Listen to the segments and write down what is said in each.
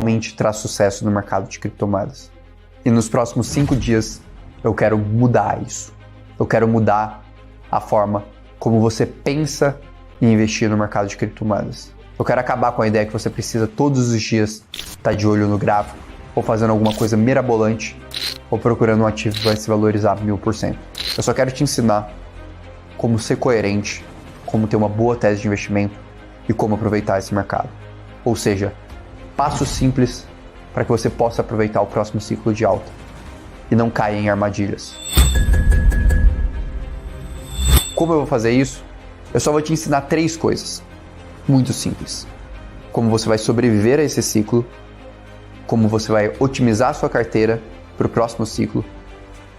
realmente traz sucesso no mercado de criptomoedas. E nos próximos 5 dias eu quero mudar isso. Eu quero mudar a forma como você pensa em investir no mercado de criptomoedas. Eu quero acabar com a ideia que você precisa todos os dias estar de olho no gráfico, ou fazendo alguma coisa mirabolante, ou procurando um ativo que vai se valorizar 1000%. Eu só quero te ensinar como ser coerente, como ter uma boa tese de investimento e como aproveitar esse mercado. Ou seja, passos simples para que você possa aproveitar o próximo ciclo de alta e não caia em armadilhas. Como eu vou fazer isso? Eu só vou te ensinar 3 coisas, muito simples. Como você vai sobreviver a esse ciclo, como você vai otimizar a sua carteira para o próximo ciclo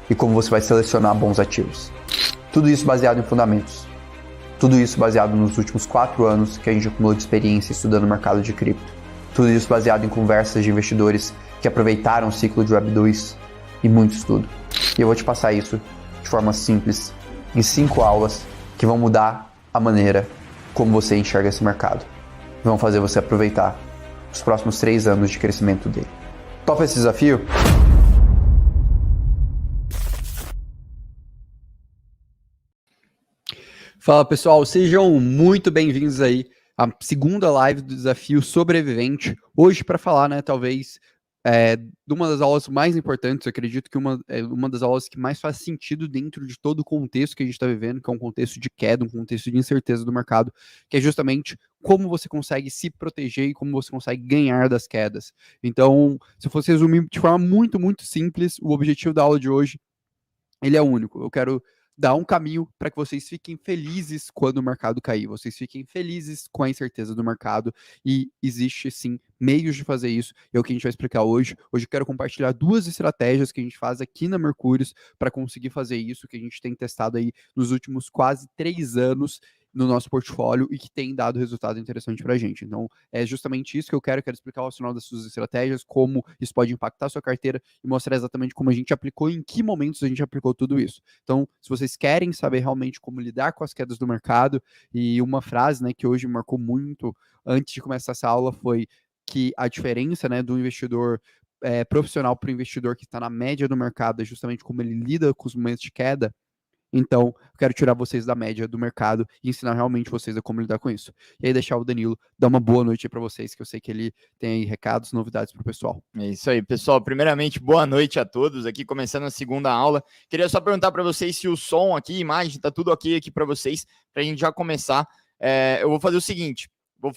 e como você vai selecionar bons ativos. Tudo isso baseado em fundamentos. Tudo isso baseado nos últimos 4 anos que a gente acumulou de experiência estudando o mercado de cripto. Tudo isso baseado em conversas de investidores que aproveitaram o ciclo de Web2 e muito estudo. E eu vou te passar isso de forma simples, em 5 aulas que vão mudar a maneira como você enxerga esse mercado. Vão fazer você aproveitar os próximos 3 anos de crescimento dele. Topa esse desafio? Fala pessoal, sejam muito bem-vindos aí à segunda live do Desafio Sobrevivente. Hoje para falar, né, talvez de uma das aulas mais importantes, eu acredito que uma das aulas que mais faz sentido dentro de todo o contexto que a gente está vivendo, que é um contexto de queda, um contexto de incerteza do mercado, que é justamente como você consegue se proteger e como você consegue ganhar das quedas. Então, se eu fosse resumir de forma muito, muito simples, o objetivo da aula de hoje, ele é único. Eu quero dar um caminho para que vocês fiquem felizes quando o mercado cair, vocês fiquem felizes com a incerteza do mercado, e existe sim meios de fazer isso, é o que a gente vai explicar hoje. Hoje eu quero compartilhar 2 estratégias que a gente faz aqui na Mercúrios para conseguir fazer isso, que a gente tem testado aí nos últimos quase 3 anos no nosso portfólio e que tem dado resultado interessante para a gente. Então, é justamente isso que eu quero explicar o racional das suas estratégias, como isso pode impactar a sua carteira e mostrar exatamente como a gente aplicou e em que momentos a gente aplicou tudo isso. Então, se vocês querem saber realmente como lidar com as quedas do mercado, e uma frase, né, que hoje me marcou muito antes de começar essa aula foi que a diferença, né, do investidor profissional para o investidor que está na média do mercado é justamente como ele lida com os momentos de queda. Então, eu quero tirar vocês da média do mercado e ensinar realmente vocês a como lidar com isso. E aí deixar o Danilo dar uma boa noite para vocês, que eu sei que ele tem aí recados, novidades para o pessoal. É isso aí, pessoal. Primeiramente, boa noite a todos. Aqui começando a segunda aula. Queria só perguntar para vocês se o som aqui, imagem, tá tudo ok aqui para vocês, para a gente já começar. Eu vou fazer o seguinte.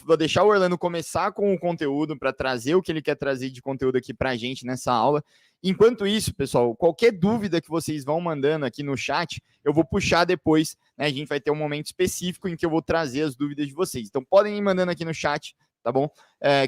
Vou deixar o Orlando começar com o conteúdo para trazer o que ele quer trazer de conteúdo aqui para a gente nessa aula. Enquanto isso, pessoal, qualquer dúvida que vocês vão mandando aqui no chat, eu vou puxar depois, né? A gente vai ter um momento específico em que eu vou trazer as dúvidas de vocês. Então, podem ir mandando aqui no chat, tá bom?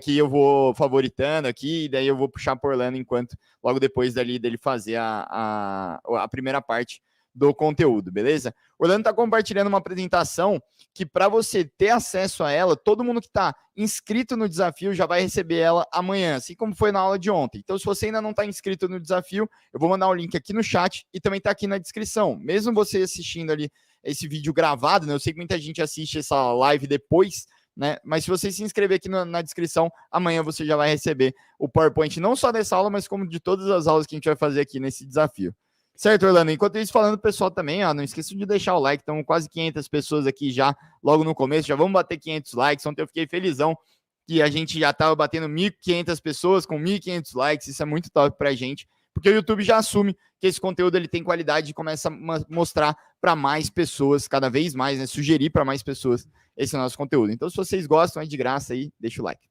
Que eu vou favoritando aqui, e daí eu vou puxar por Orlando enquanto, logo depois dele fazer a primeira parte do conteúdo, beleza? Orlando está compartilhando uma apresentação que, para você ter acesso a ela, todo mundo que está inscrito no desafio já vai receber ela amanhã, assim como foi na aula de ontem. Então, se você ainda não está inscrito no desafio, eu vou mandar o link aqui no chat e também está aqui na descrição. Mesmo você assistindo ali esse vídeo gravado, né? Eu sei que muita gente assiste essa live depois, né? Mas se você se inscrever aqui na descrição, amanhã você já vai receber o PowerPoint, não só dessa aula, mas como de todas as aulas que a gente vai fazer aqui nesse desafio. Certo, Orlando? Enquanto isso, falando pro pessoal também, não esqueçam de deixar o like, estão quase 500 pessoas aqui já, logo no começo, já vamos bater 500 likes. Ontem eu fiquei felizão que a gente já estava batendo 1.500 pessoas com 1.500 likes, isso é muito top pra gente, porque o YouTube já assume que esse conteúdo ele tem qualidade e começa a mostrar para mais pessoas, cada vez mais, né, sugerir para mais pessoas esse nosso conteúdo. Então, se vocês gostam, é de graça aí, deixa o like.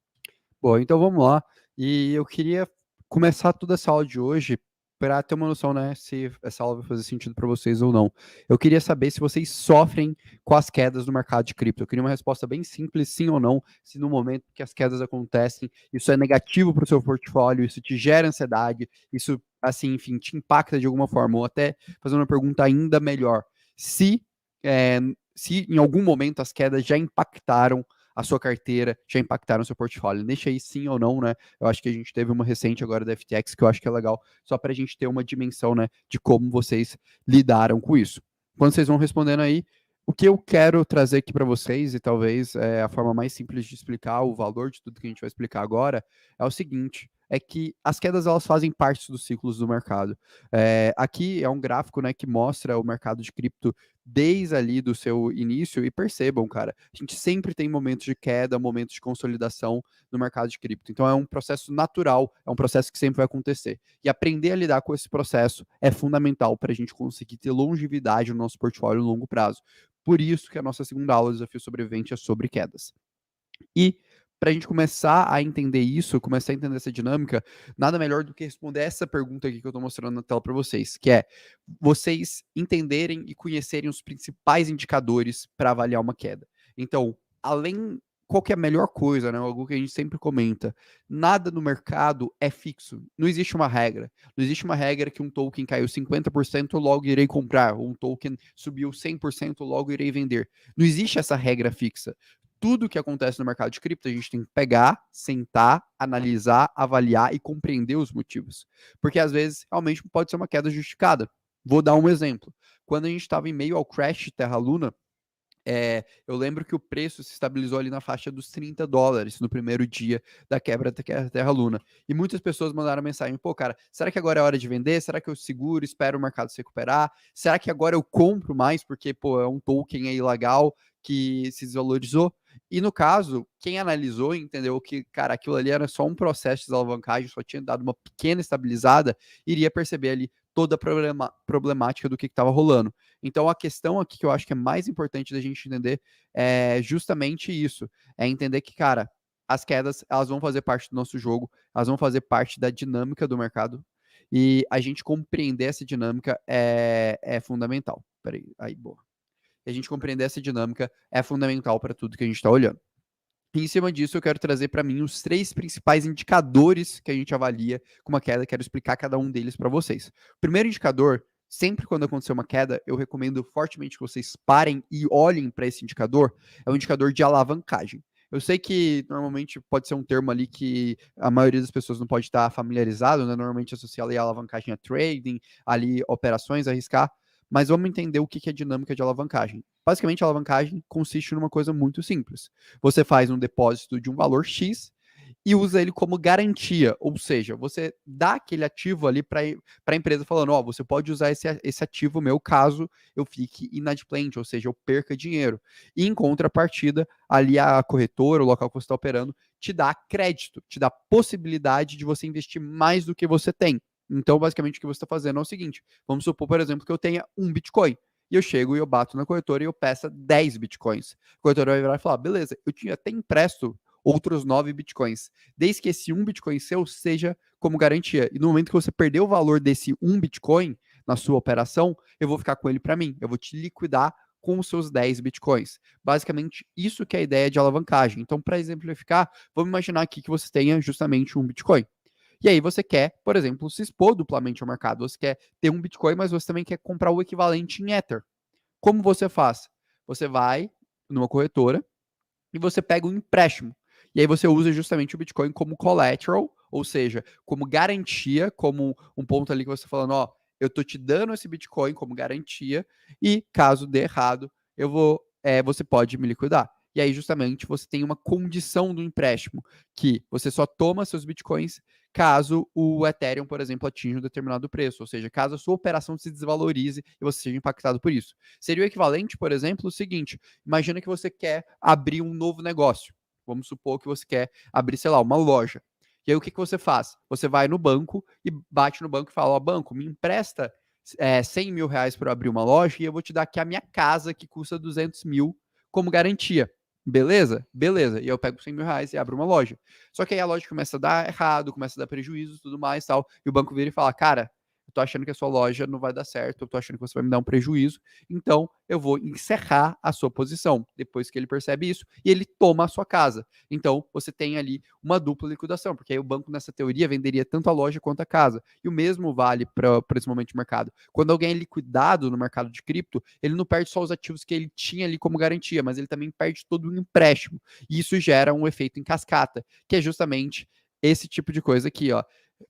Bom, então vamos lá. E eu queria começar toda essa aula de hoje para ter uma noção, né, se essa aula vai fazer sentido para vocês ou não. Eu queria saber se vocês sofrem com as quedas no mercado de cripto. Eu queria uma resposta bem simples, sim ou não, se no momento que as quedas acontecem, isso é negativo para o seu portfólio, isso te gera ansiedade, isso, assim, enfim, te impacta de alguma forma, ou até fazer uma pergunta ainda melhor. Se em algum momento as quedas já impactaram a sua carteira, já impactaram o seu portfólio. Deixa aí sim ou não, né? Eu acho que a gente teve uma recente agora da FTX que eu acho que é legal, só para a gente ter uma dimensão, né, de como vocês lidaram com isso. Quando vocês vão respondendo aí, o que eu quero trazer aqui para vocês, e talvez é a forma mais simples de explicar o valor de tudo que a gente vai explicar agora, é o seguinte, é que as quedas elas fazem parte dos ciclos do mercado. Aqui é um gráfico, né, que mostra o mercado de cripto desde ali do seu início, e percebam, cara, a gente sempre tem momentos de queda, momentos de consolidação no mercado de cripto. Então é um processo natural, é um processo que sempre vai acontecer. E aprender a lidar com esse processo é fundamental para a gente conseguir ter longevidade no nosso portfólio no longo prazo. Por isso que a nossa segunda aula do Desafio Sobrevivente é sobre quedas. E para a gente começar a entender isso, começar a entender essa dinâmica, nada melhor do que responder essa pergunta aqui que eu estou mostrando na tela para vocês, que é vocês entenderem e conhecerem os principais indicadores para avaliar uma queda. Então, além qual que é a melhor coisa, né? Algo que a gente sempre comenta. Nada no mercado é fixo. Não existe uma regra. Não existe uma regra que um token caiu 50%, logo irei comprar. Ou um token subiu 100%, logo irei vender. Não existe essa regra fixa. Tudo que acontece no mercado de cripto, a gente tem que pegar, sentar, analisar, avaliar e compreender os motivos. Porque às vezes, realmente, pode ser uma queda justificada. Vou dar um exemplo. Quando a gente estava em meio ao crash Terra Luna, eu lembro que o preço se estabilizou ali na faixa dos $30 no primeiro dia da quebra da Terra Luna. E muitas pessoas mandaram mensagem: pô, cara, será que agora é hora de vender? Será que eu seguro, espero o mercado se recuperar? Será que agora eu compro mais? Porque, pô, é um token aí legal que se desvalorizou. E no caso, quem analisou entendeu que, cara, aquilo ali era só um processo de alavancagem, só tinha dado uma pequena estabilizada, iria perceber ali toda a problemática do que estava rolando. Então, a questão aqui que eu acho que é mais importante da gente entender é justamente isso. É entender que, cara, as quedas, elas vão fazer parte do nosso jogo, elas vão fazer parte da dinâmica do mercado, e a gente compreender essa dinâmica é fundamental. Peraí, aí, boa. E a gente compreender essa dinâmica é fundamental para tudo que a gente está olhando. E em cima disso, eu quero trazer para mim os 3 principais indicadores que a gente avalia com uma queda. Quero explicar cada um deles para vocês. O primeiro indicador, sempre quando acontecer uma queda, eu recomendo fortemente que vocês parem e olhem para esse indicador, é o indicador de alavancagem. Eu sei que normalmente pode ser um termo ali que a maioria das pessoas não pode estar familiarizado, né? Normalmente associa ali a alavancagem a trading, ali operações, arriscar, mas vamos entender o que é dinâmica de alavancagem. Basicamente, a alavancagem consiste numa coisa muito simples. Você faz um depósito de um valor X e usa ele como garantia, ou seja, você dá aquele ativo ali para a empresa falando, ó, você pode usar esse ativo meu caso eu fique inadimplente, ou seja, eu perca dinheiro. E em contrapartida, ali a corretora, o local que você está operando, te dá crédito, te dá possibilidade de você investir mais do que você tem. Então, basicamente, o que você está fazendo é o seguinte, vamos supor, por exemplo, que eu tenha um Bitcoin, e eu chego e eu bato na corretora e eu peço 10 Bitcoins. A corretora vai virar e falar, beleza, eu até empresto outros 9 Bitcoins, desde que esse 1 Bitcoin seu seja como garantia. E no momento que você perder o valor desse 1 Bitcoin na sua operação, eu vou ficar com ele para mim. Eu vou te liquidar com os seus 10 Bitcoins. Basicamente, isso que é a ideia de alavancagem. Então, para exemplificar, vamos imaginar aqui que você tenha justamente um Bitcoin. E aí você quer, por exemplo, se expor duplamente ao mercado. Você quer ter um Bitcoin, mas você também quer comprar o equivalente em Ether. Como você faz? Você vai numa corretora e você pega um empréstimo. E aí você usa justamente o Bitcoin como collateral, ou seja, como garantia, como um ponto ali que você está falando, ó, eu tô te dando esse Bitcoin como garantia e caso dê errado, você pode me liquidar. E aí justamente você tem uma condição do empréstimo, que você só toma seus Bitcoins caso o Ethereum, por exemplo, atinja um determinado preço, ou seja, caso a sua operação se desvalorize e você seja impactado por isso. Seria o equivalente, por exemplo, o seguinte, imagina que você quer abrir um novo negócio. Vamos supor que você quer abrir, sei lá, uma loja. E aí o que você faz? Você vai no banco e bate no banco e fala, ó, banco, me empresta 100 mil reais para abrir uma loja e eu vou te dar aqui a minha casa que custa 200 mil como garantia. Beleza? Beleza. E eu pego 100 mil reais e abro uma loja. Só que aí a loja começa a dar errado, começa a dar prejuízo e tudo mais tal. E o banco vira e fala, cara, eu tô achando que a sua loja não vai dar certo, eu tô achando que você vai me dar um prejuízo, então eu vou encerrar a sua posição. Depois que ele percebe isso, e ele toma a sua casa. Então, você tem ali uma dupla liquidação, porque aí o banco, nessa teoria, venderia tanto a loja quanto a casa. E o mesmo vale para esse momento de mercado. Quando alguém é liquidado no mercado de cripto, ele não perde só os ativos que ele tinha ali como garantia, mas ele também perde todo o empréstimo. E isso gera um efeito em cascata, que é justamente esse tipo de coisa aqui, ó.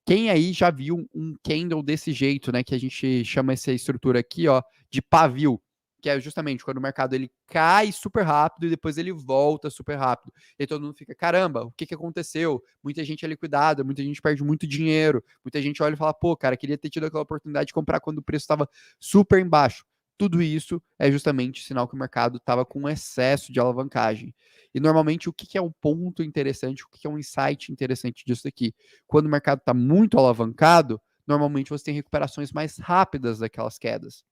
Quem aí já viu um candle desse jeito, né? Que a gente chama essa estrutura aqui, ó, de pavio. que é justamente quando o mercado ele cai super rápido e depois ele volta super rápido. E aí todo mundo fica, caramba, o que aconteceu? Muita gente é liquidada, muita gente perde muito dinheiro, muita gente olha e fala, pô, cara, queria ter tido aquela oportunidade de comprar quando o preço estava super embaixo. Tudo isso é justamente sinal que o mercado estava com excesso de alavancagem. E normalmente o que é um ponto interessante, o que é um insight interessante disso aqui? Quando o mercado está muito alavancado, normalmente você tem recuperações mais rápidas daquelas quedas.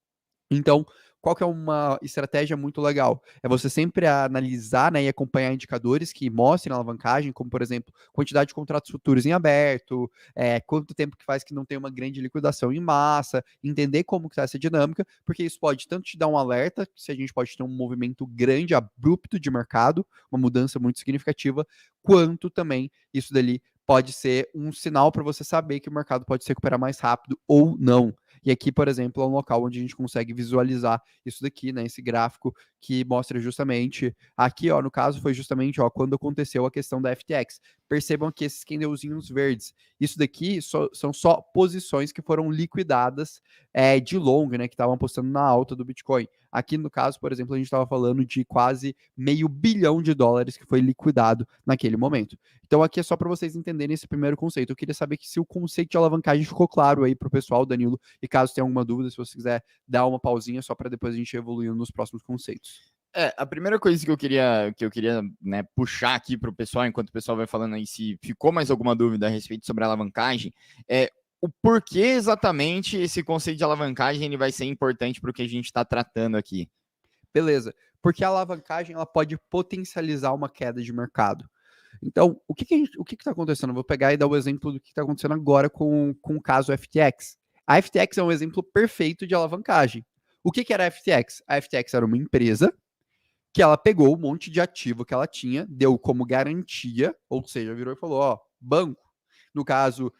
Então, qual que é uma estratégia muito legal? É você sempre analisar, né, e acompanhar indicadores que mostrem a alavancagem, como, por exemplo, quantidade de contratos futuros em aberto, quanto tempo que faz que não tem uma grande liquidação em massa, entender como está essa dinâmica, porque isso pode tanto te dar um alerta, se a gente pode ter um movimento grande, abrupto de mercado, uma mudança muito significativa, quanto também isso dali pode ser um sinal para você saber que o mercado pode se recuperar mais rápido ou não. E aqui, por exemplo, é um local onde a gente consegue visualizar isso daqui, né? Esse gráfico que mostra justamente aqui, ó, no caso foi justamente, ó, quando aconteceu a questão da FTX. Percebam que esses candlezinhos verdes, isso daqui são só posições que foram liquidadas de long, né? Que estavam apostando na alta do Bitcoin. Aqui no caso, por exemplo, a gente estava falando de quase $500 bilhão que foi liquidado naquele momento. Então aqui é só para vocês entenderem esse primeiro conceito. Eu queria saber se o conceito de alavancagem ficou claro aí para o pessoal, Danilo. E caso tenha alguma dúvida, se você quiser dar uma pausinha só para depois a gente evoluir nos próximos conceitos. A primeira coisa que eu queria né, puxar aqui para o pessoal, enquanto o pessoal vai falando aí, se ficou mais alguma dúvida a respeito sobre a alavancagem, é o porquê exatamente esse conceito de alavancagem ele vai ser importante para o que a gente está tratando aqui. Beleza, porque a alavancagem ela pode potencializar uma queda de mercado. Então, o que está acontecendo? Eu vou pegar e dar o exemplo do que está acontecendo agora com o caso FTX. A FTX é um exemplo perfeito de alavancagem. O que era a FTX? A FTX era uma empresa que ela pegou um monte de ativo que ela tinha, deu como garantia, ou seja, virou e falou, ó, banco. No caso,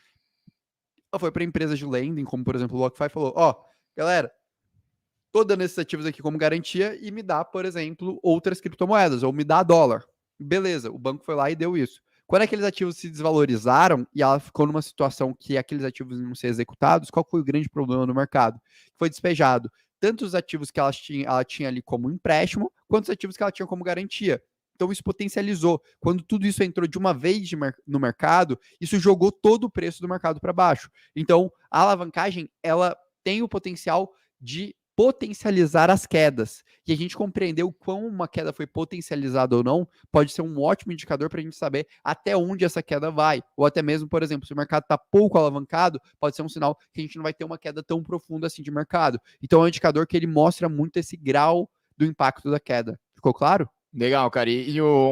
ela foi para empresas de lending, como por exemplo o BlockFi, falou, ó, galera, tô dando esses ativos aqui como garantia e me dá, por exemplo, outras criptomoedas, ou me dá dólar. Beleza, o banco foi lá e deu isso. Quando aqueles ativos se desvalorizaram e ela ficou numa situação que aqueles ativos não ser executados, qual foi o grande problema no mercado? Foi despejado tanto os ativos que ela tinha ali como empréstimo, quanto os ativos que ela tinha como garantia. Então isso potencializou. Quando tudo isso entrou de uma vez no mercado, isso jogou todo o preço do mercado para baixo. Então a alavancagem ela tem o potencial de potencializar as quedas. E a gente compreendeu quão uma queda foi potencializada ou não, pode ser um ótimo indicador para a gente saber até onde essa queda vai. Ou até mesmo, por exemplo, se o mercado está pouco alavancado, pode ser um sinal que a gente não vai ter uma queda tão profunda assim de mercado. Então é um indicador que ele mostra muito esse grau do impacto da queda. Ficou claro? Legal, cara.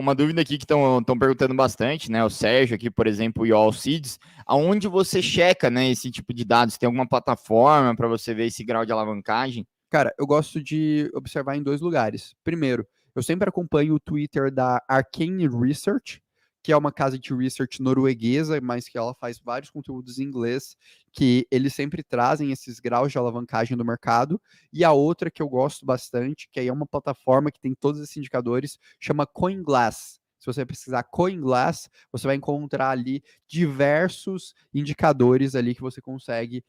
Uma dúvida aqui que estão perguntando bastante, né? O Sérgio aqui, por exemplo, e o Alcides, aonde você checa, né, esse tipo de dados? Tem alguma plataforma para você ver esse grau de alavancagem? Cara, eu gosto de observar em 2 lugares. Primeiro, eu sempre acompanho o Twitter da Arcane Research, que é uma casa de research norueguesa, mas que ela faz vários conteúdos em inglês, que eles sempre trazem esses graus de alavancagem do mercado. E a outra que eu gosto bastante, que aí é uma plataforma que tem todos esses indicadores, chama CoinGlass. Se você pesquisar CoinGlass, você vai encontrar ali diversos indicadores ali que você consegue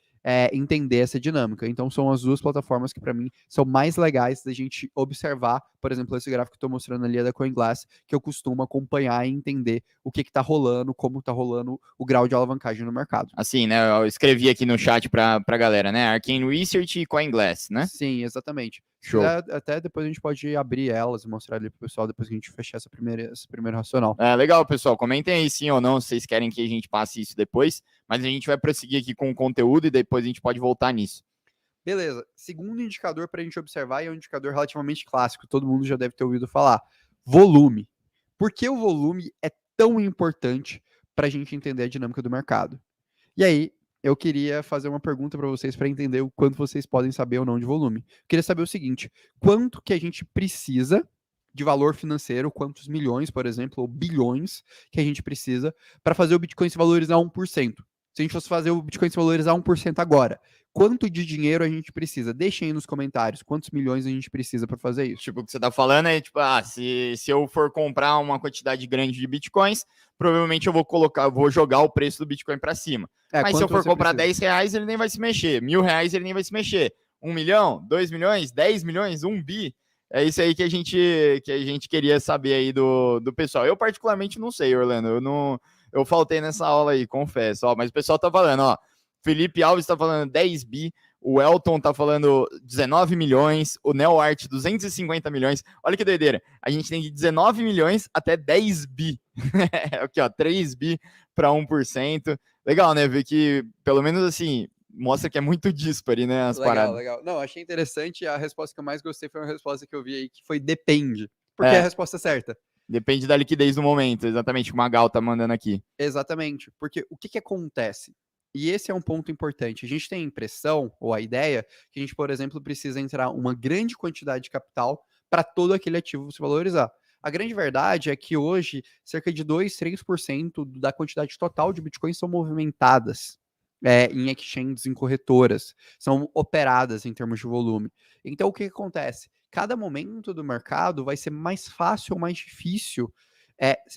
entender essa dinâmica. Então, são as 2 plataformas que, para mim, são mais legais da gente observar. Por exemplo, esse gráfico que eu estou mostrando ali é da CoinGlass, que eu costumo acompanhar e entender o que está rolando, como está rolando o grau de alavancagem no mercado. Assim, né? Eu escrevi aqui no chat para a galera, né? Arcane Research e CoinGlass, né? Sim, exatamente. Show. Até depois a gente pode abrir elas e mostrar ali pro pessoal depois que a gente fechar esse primeiro racional. Legal, pessoal. Comentem aí sim ou não se vocês querem que a gente passe isso depois, mas a gente vai prosseguir aqui com o conteúdo e depois a gente pode voltar nisso. Beleza. Segundo indicador para a gente observar, e é um indicador relativamente clássico, todo mundo já deve ter ouvido falar. Volume. Por que o volume é tão importante para a gente entender a dinâmica do mercado? E aí, eu queria fazer uma pergunta para vocês para entender o quanto vocês podem saber ou não de volume. Eu queria saber o seguinte, quanto que a gente precisa de valor financeiro, quantos milhões, por exemplo, ou bilhões que a gente precisa para fazer o Bitcoin se valorizar 1%. Se a gente fosse fazer o Bitcoin se valorizar 1% agora, quanto de dinheiro a gente precisa? Deixem aí nos comentários quantos milhões a gente precisa para fazer isso. Tipo, o que você tá falando é, tipo, se eu for comprar uma quantidade grande de Bitcoins, provavelmente eu vou jogar o preço do Bitcoin para cima. Mas se eu for comprar R$10, ele nem vai se mexer. R$1.000, ele nem vai se mexer. 1 milhão, 2 milhões, 10 milhões, 1 bi? É isso aí que a gente queria saber aí do pessoal. Eu particularmente não sei, Orlando, eu faltei nessa aula aí, confesso, ó, mas o pessoal tá falando, ó, Felipe Alves tá falando 10 bi, o Elton tá falando 19 milhões, o Neo Art 250 milhões. Olha que doideira. A gente tem de 19 milhões até 10 bi. Aqui, ó, 3 bi para 1%. Legal, né? Ver que, pelo menos assim, mostra que é muito dispare, né? As paradas. Legal. Não, achei interessante. A resposta que eu mais gostei foi uma resposta que eu vi aí, que foi depende. Porque é a resposta certa. Depende da liquidez do momento, exatamente, o que o Magal tá mandando aqui. Exatamente. Porque o que acontece? E esse é um ponto importante. A gente tem a impressão, ou a ideia, que a gente, por exemplo, precisa entrar uma grande quantidade de capital para todo aquele ativo se valorizar. A grande verdade é que hoje, cerca de 2, 3% da quantidade total de bitcoins são movimentadas em exchanges, em corretoras, são operadas em termos de volume. Então, o que acontece? Cada momento do mercado vai ser mais fácil ou mais difícil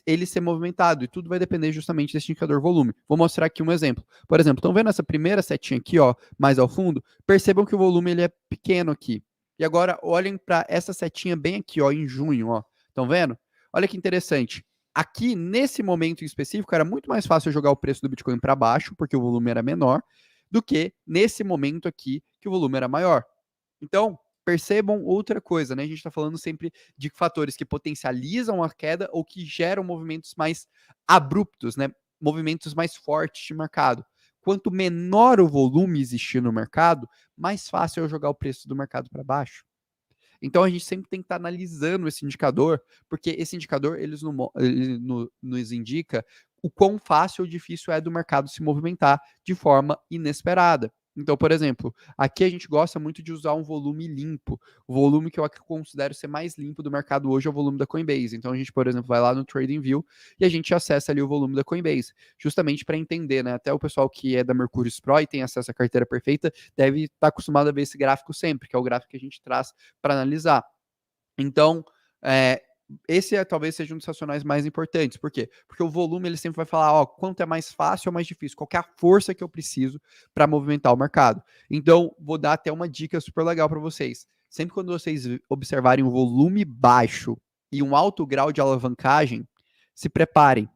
ele ser movimentado, e tudo vai depender justamente desse indicador volume. Vou mostrar aqui um exemplo. Por exemplo, estão vendo essa primeira setinha aqui, ó, mais ao fundo? Percebam que o volume ele é pequeno aqui. E agora olhem para essa setinha bem aqui, ó, em junho, ó. Estão vendo? Olha que interessante. Aqui, nesse momento em específico, era muito mais fácil jogar o preço do Bitcoin para baixo, porque o volume era menor, do que nesse momento aqui, que o volume era maior. Então, percebam outra coisa, né? A gente está falando sempre de fatores que potencializam a queda ou que geram movimentos mais abruptos, né? Movimentos mais fortes de mercado. Quanto menor o volume existir no mercado, mais fácil é eu jogar o preço do mercado para baixo. Então a gente sempre tem que estar analisando esse indicador, porque esse indicador ele nos indica o quão fácil ou difícil é do mercado se movimentar de forma inesperada. Então, por exemplo, aqui a gente gosta muito de usar um volume limpo. O volume que eu considero ser mais limpo do mercado hoje é o volume da Coinbase. Então, a gente, por exemplo, vai lá no TradingView e a gente acessa ali o volume da Coinbase, justamente para entender, né? Até o pessoal que é da Mercúrio Pro e tem acesso à carteira perfeita deve estar acostumado a ver esse gráfico sempre, que é o gráfico que a gente traz para analisar. Então, esse talvez seja um dos racionais mais importantes. Por quê? Porque o volume ele sempre vai falar, ó, quanto é mais fácil ou mais difícil, qual que é a força que eu preciso para movimentar o mercado. Então, vou dar até uma dica super legal para vocês. Sempre quando vocês observarem um volume baixo e um alto grau de alavancagem, se preparem.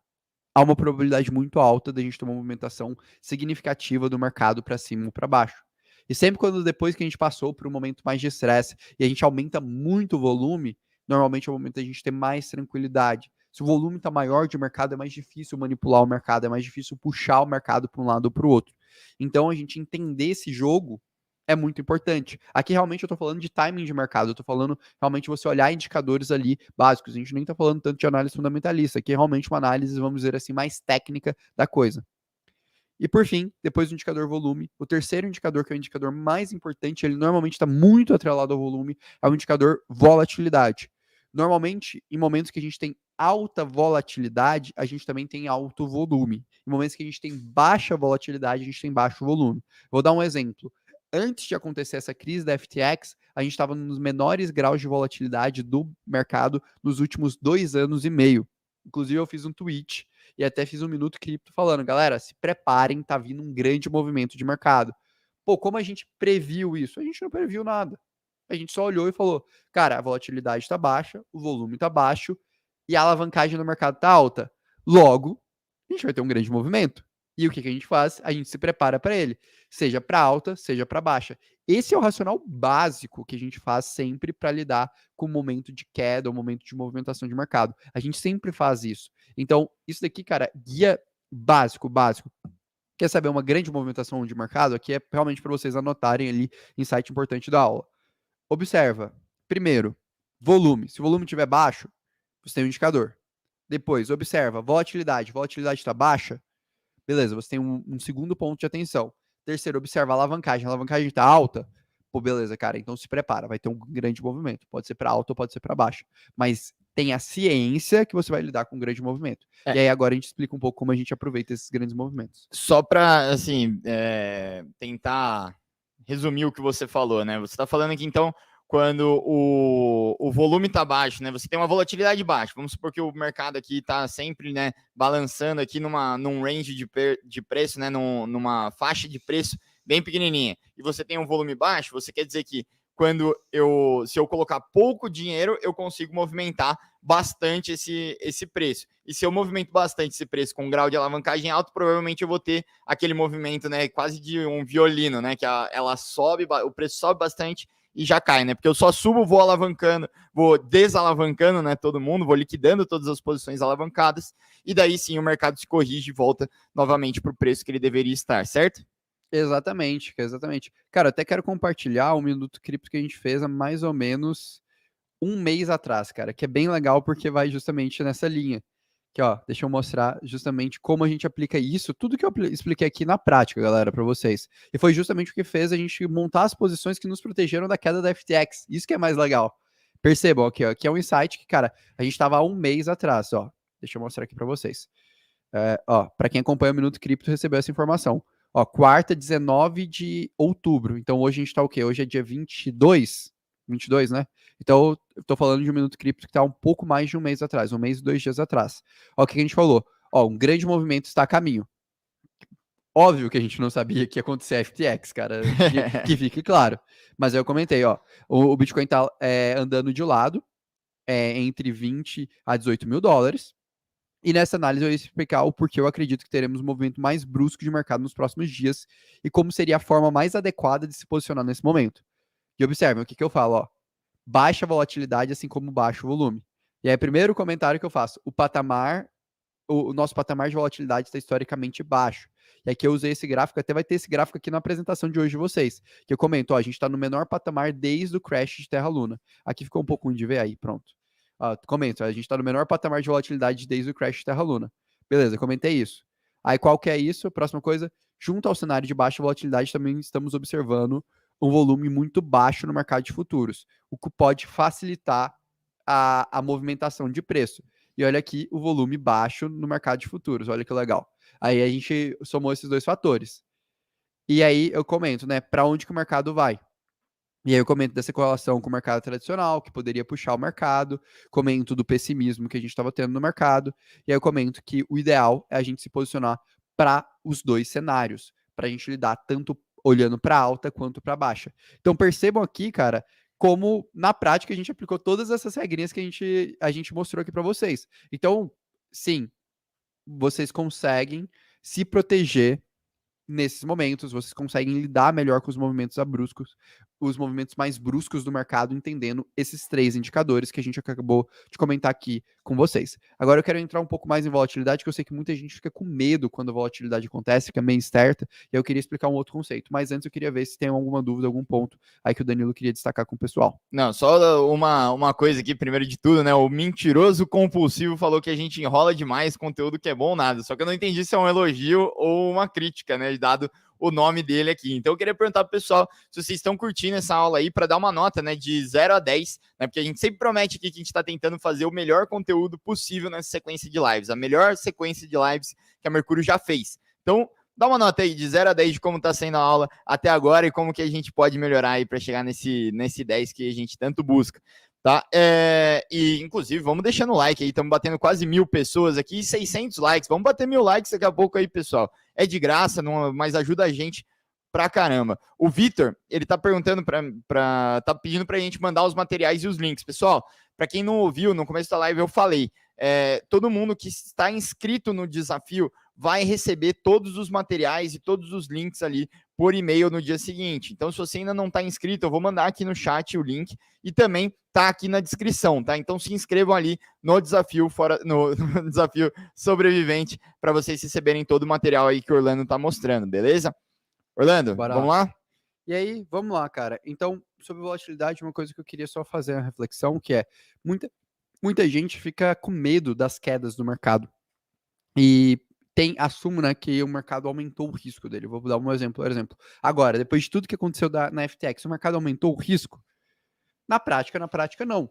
Há uma probabilidade muito alta da gente ter uma movimentação significativa do mercado para cima ou para baixo. E sempre quando depois que a gente passou por um momento mais de estresse e a gente aumenta muito o volume, normalmente é o momento da gente ter mais tranquilidade. Se o volume está maior de mercado, é mais difícil manipular o mercado, é mais difícil puxar o mercado para um lado ou para o outro. Então, a gente entender esse jogo é muito importante. Aqui, realmente, eu estou falando de timing de mercado, eu estou falando realmente você olhar indicadores ali básicos. A gente nem está falando tanto de análise fundamentalista, aqui é realmente uma análise, vamos dizer assim, mais técnica da coisa. E por fim, depois do indicador volume, o terceiro indicador, que é o indicador mais importante, ele normalmente está muito atrelado ao volume, é o indicador volatilidade. Normalmente, em momentos que a gente tem alta volatilidade, a gente também tem alto volume. Em momentos que a gente tem baixa volatilidade, a gente tem baixo volume. Vou dar um exemplo. Antes de acontecer essa crise da FTX, a gente estava nos menores graus de volatilidade do mercado nos últimos 2 anos e meio. Inclusive, eu fiz um tweet e até fiz um Minuto Cripto falando, galera, se preparem, tá vindo um grande movimento de mercado. Pô, como a gente previu isso? A gente não previu nada. A gente só olhou e falou, cara, a volatilidade está baixa, o volume está baixo e a alavancagem no mercado está alta. Logo, a gente vai ter um grande movimento. E o que a gente faz? A gente se prepara para ele, seja para alta, seja para baixa. Esse é o racional básico que a gente faz sempre para lidar com o momento de queda, o momento de movimentação de mercado. A gente sempre faz isso. Então, isso daqui, cara, guia básico. Quer saber uma grande movimentação de mercado? Aqui é realmente para vocês anotarem ali, insight importante da aula. Observa, primeiro, volume. Se o volume estiver baixo, você tem um indicador. Depois, observa, volatilidade. Volatilidade está baixa? Beleza, você tem um segundo ponto de atenção. Terceiro, observa a alavancagem. A alavancagem está alta? Pô, beleza, cara, então se prepara, vai ter um grande movimento. Pode ser para alta ou pode ser para baixo. Mas tenha ciência que você vai lidar com um grande movimento. E aí agora a gente explica um pouco como a gente aproveita esses grandes movimentos. Só para, assim, tentar resumir o que você falou, né? Você está falando aqui, então, quando o volume está baixo, né? Você tem uma volatilidade baixa. Vamos supor que o mercado aqui está sempre, balançando aqui num range de preço, né? Numa faixa de preço bem pequenininha, e você tem um volume baixo, você quer dizer que se eu colocar pouco dinheiro, eu consigo movimentar bastante esse preço. E se eu movimento bastante esse preço com um grau de alavancagem alto, provavelmente eu vou ter aquele movimento, né, quase de um violino, né, que ela sobe, o preço sobe bastante e já cai, né? Porque eu só subo, vou alavancando, vou desalavancando, né, todo mundo, vou liquidando todas as posições alavancadas, e daí sim o mercado se corrige e volta novamente para o preço que ele deveria estar, certo? Exatamente, exatamente. Cara, eu até quero compartilhar um Minuto Cripto que a gente fez há mais ou menos um mês atrás, cara, que é bem legal porque vai justamente nessa linha. Que, ó, deixa eu mostrar justamente como a gente aplica isso, tudo que eu expliquei aqui na prática, galera, para vocês. E foi justamente o que fez a gente montar as posições que nos protegeram da queda da FTX. Isso que é mais legal. Percebam aqui, ó, aqui é um insight que, cara, a gente tava há um mês atrás, ó. Deixa eu mostrar aqui para vocês. Ó, para quem acompanha o Minuto Cripto recebeu essa informação. Ó, quarta, 19 de outubro. Então hoje a gente tá o quê? Hoje é dia 22? 22, né? Então eu tô falando de um Minuto Cripto que tá um pouco mais de um mês atrás, um mês e 2 dias atrás. Ó, o que a gente falou? Ó, um grande movimento está a caminho. Óbvio que a gente não sabia que ia acontecer a FTX, cara, que fique claro. Mas aí eu comentei, ó, o Bitcoin tá andando de lado, entre 20 a 18 mil dólares. E nessa análise eu ia explicar o porquê eu acredito que teremos um movimento mais brusco de mercado nos próximos dias e como seria a forma mais adequada de se posicionar nesse momento. E observem, o que eu falo, ó, baixa volatilidade assim como baixo volume. E aí, primeiro comentário que eu faço, o nosso patamar de volatilidade está historicamente baixo. E aqui eu usei esse gráfico, até vai ter esse gráfico aqui na apresentação de hoje de vocês, que eu comento, ó, a gente está no menor patamar desde o crash de Terra Luna. Aqui ficou um pouco ruim de ver aí, pronto. Comento, a gente está no menor patamar de volatilidade desde o crash de Terra Luna. Beleza, comentei isso. Aí qual que é isso? Próxima coisa, junto ao cenário de baixa volatilidade, também estamos observando um volume muito baixo no mercado de futuros, o que pode facilitar a movimentação de preço. E olha aqui o volume baixo no mercado de futuros, olha que legal. Aí a gente somou esses dois fatores. E aí eu comento, né, para onde que o mercado vai? E aí eu comento dessa correlação com o mercado tradicional, que poderia puxar o mercado, comento do pessimismo que a gente estava tendo no mercado, e aí eu comento que o ideal é a gente se posicionar para os dois cenários, para a gente lidar tanto olhando para alta quanto para baixa. Então percebam aqui, cara, como na prática a gente aplicou todas essas regrinhas que a gente mostrou aqui para vocês. Então, sim, vocês conseguem se proteger nesses momentos, vocês conseguem lidar melhor com os movimentos abruptos, os movimentos mais bruscos do mercado, entendendo esses três indicadores que a gente acabou de comentar aqui com vocês. Agora eu quero entrar um pouco mais em volatilidade, que eu sei que muita gente fica com medo quando a volatilidade acontece, fica meio incerta, e eu queria explicar um outro conceito. Mas antes eu queria ver se tem alguma dúvida, algum ponto aí que o Danilo queria destacar com o pessoal. Não, só uma coisa aqui, primeiro de tudo, né? O mentiroso compulsivo falou que a gente enrola demais, conteúdo que é bom nada. Só que eu não entendi se é um elogio ou uma crítica, né? Dado o nome dele aqui. Então eu queria perguntar pro pessoal se vocês estão curtindo essa aula aí para dar uma nota, né, de 0 a 10, né? Porque a gente sempre promete aqui que a gente está tentando fazer o melhor conteúdo possível nessa sequência de lives, a melhor sequência de lives que a Mercúrio já fez. Então, dá uma nota aí de 0 a 10 de como está sendo a aula até agora e como que a gente pode melhorar aí para chegar nesse 10 que a gente tanto busca. Tá? E inclusive, vamos deixando o like aí, estamos batendo quase 1.000 pessoas aqui, 600 likes, vamos bater 1.000 likes daqui a pouco aí, pessoal. É de graça, mas ajuda a gente pra caramba. O Vitor, ele tá perguntando tá pedindo pra gente mandar os materiais e os links. Pessoal, para quem não ouviu, no começo da live eu falei, todo mundo que está inscrito no desafio vai receber todos os materiais e todos os links ali por e-mail no dia seguinte. Então, se você ainda não está inscrito, eu vou mandar aqui no chat o link e também tá aqui na descrição, tá? Então se inscrevam ali no desafio no desafio sobrevivente para vocês receberem todo o material aí que o Orlando tá mostrando, beleza? Orlando, vamos lá? E aí, vamos lá, cara. Então, sobre volatilidade, uma coisa que eu queria só fazer uma reflexão, que é muita gente fica com medo das quedas do mercado. E assumo, né, que o mercado aumentou o risco dele. Vou dar um exemplo, por exemplo. Agora, depois de tudo que aconteceu na FTX, o mercado aumentou o risco? Na prática, não.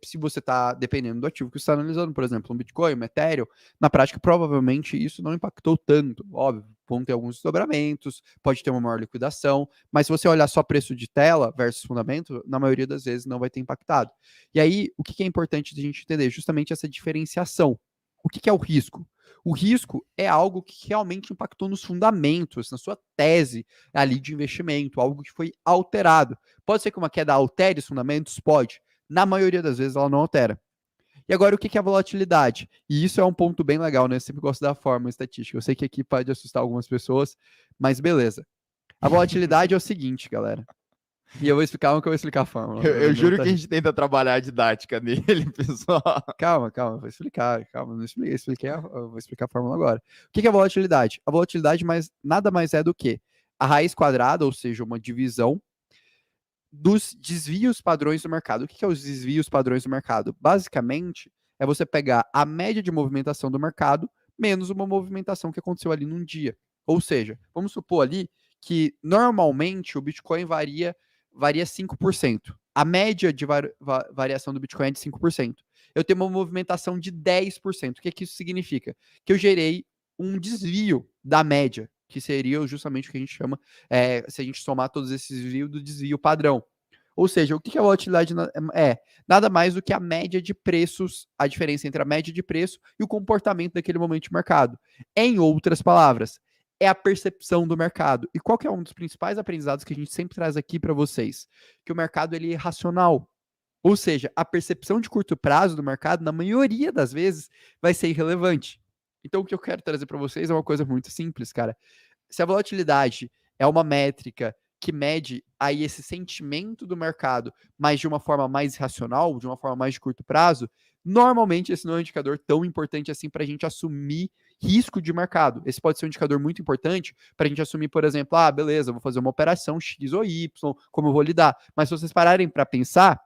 Se você está dependendo do ativo que você está analisando, por exemplo, um Bitcoin, um Ethereum, na prática, provavelmente isso não impactou tanto. Óbvio, vão ter alguns desdobramentos, pode ter uma maior liquidação, mas se você olhar só preço de tela versus fundamento, na maioria das vezes não vai ter impactado. E aí, o que é importante de a gente entender? Justamente essa diferenciação. O que é o risco? O risco é algo que realmente impactou nos fundamentos, na sua tese ali de investimento, algo que foi alterado. Pode ser que uma queda altere os fundamentos? Pode. Na maioria das vezes ela não altera. E agora, o que é a volatilidade? E isso é um ponto bem legal, né? Eu sempre gosto da fórmula estatística. Eu sei que aqui pode assustar algumas pessoas, mas beleza. A volatilidade é o seguinte, galera. E eu vou explicar como que eu vou explicar a fórmula. Eu juro que a gente tenta trabalhar a didática dele, pessoal. Calma, vou explicar. Calma, não expliquei, eu vou explicar a fórmula agora. O que é a volatilidade? A volatilidade nada mais é do que a raiz quadrada, ou seja, uma divisão dos desvios padrões do mercado. O que é os desvios padrões do mercado? Basicamente, é você pegar a média de movimentação do mercado menos uma movimentação que aconteceu ali num dia. Ou seja, vamos supor ali que normalmente o Bitcoin varia 5%. A média de variação do Bitcoin é de 5%. Eu tenho uma movimentação de 10%. O que isso significa? Que eu gerei um desvio da média, que seria justamente o que a gente chama, se a gente somar todos esses desvios, do desvio padrão. Ou seja, o que a volatilidade é? Nada mais do que a média de preços, a diferença entre a média de preço e o comportamento daquele momento de mercado. Em outras palavras, é a percepção do mercado. E qual que é um dos principais aprendizados que a gente sempre traz aqui para vocês? Que o mercado ele é irracional. Ou seja, a percepção de curto prazo do mercado, na maioria das vezes, vai ser irrelevante. Então, o que eu quero trazer para vocês é uma coisa muito simples, cara. Se a volatilidade é uma métrica que mede aí esse sentimento do mercado, mas de uma forma mais racional, de uma forma mais de curto prazo, normalmente esse não é um indicador tão importante assim para a gente assumir risco de mercado. Esse pode ser um indicador muito importante para a gente assumir, por exemplo, beleza, vou fazer uma operação X ou Y, como eu vou lidar. Mas se vocês pararem para pensar,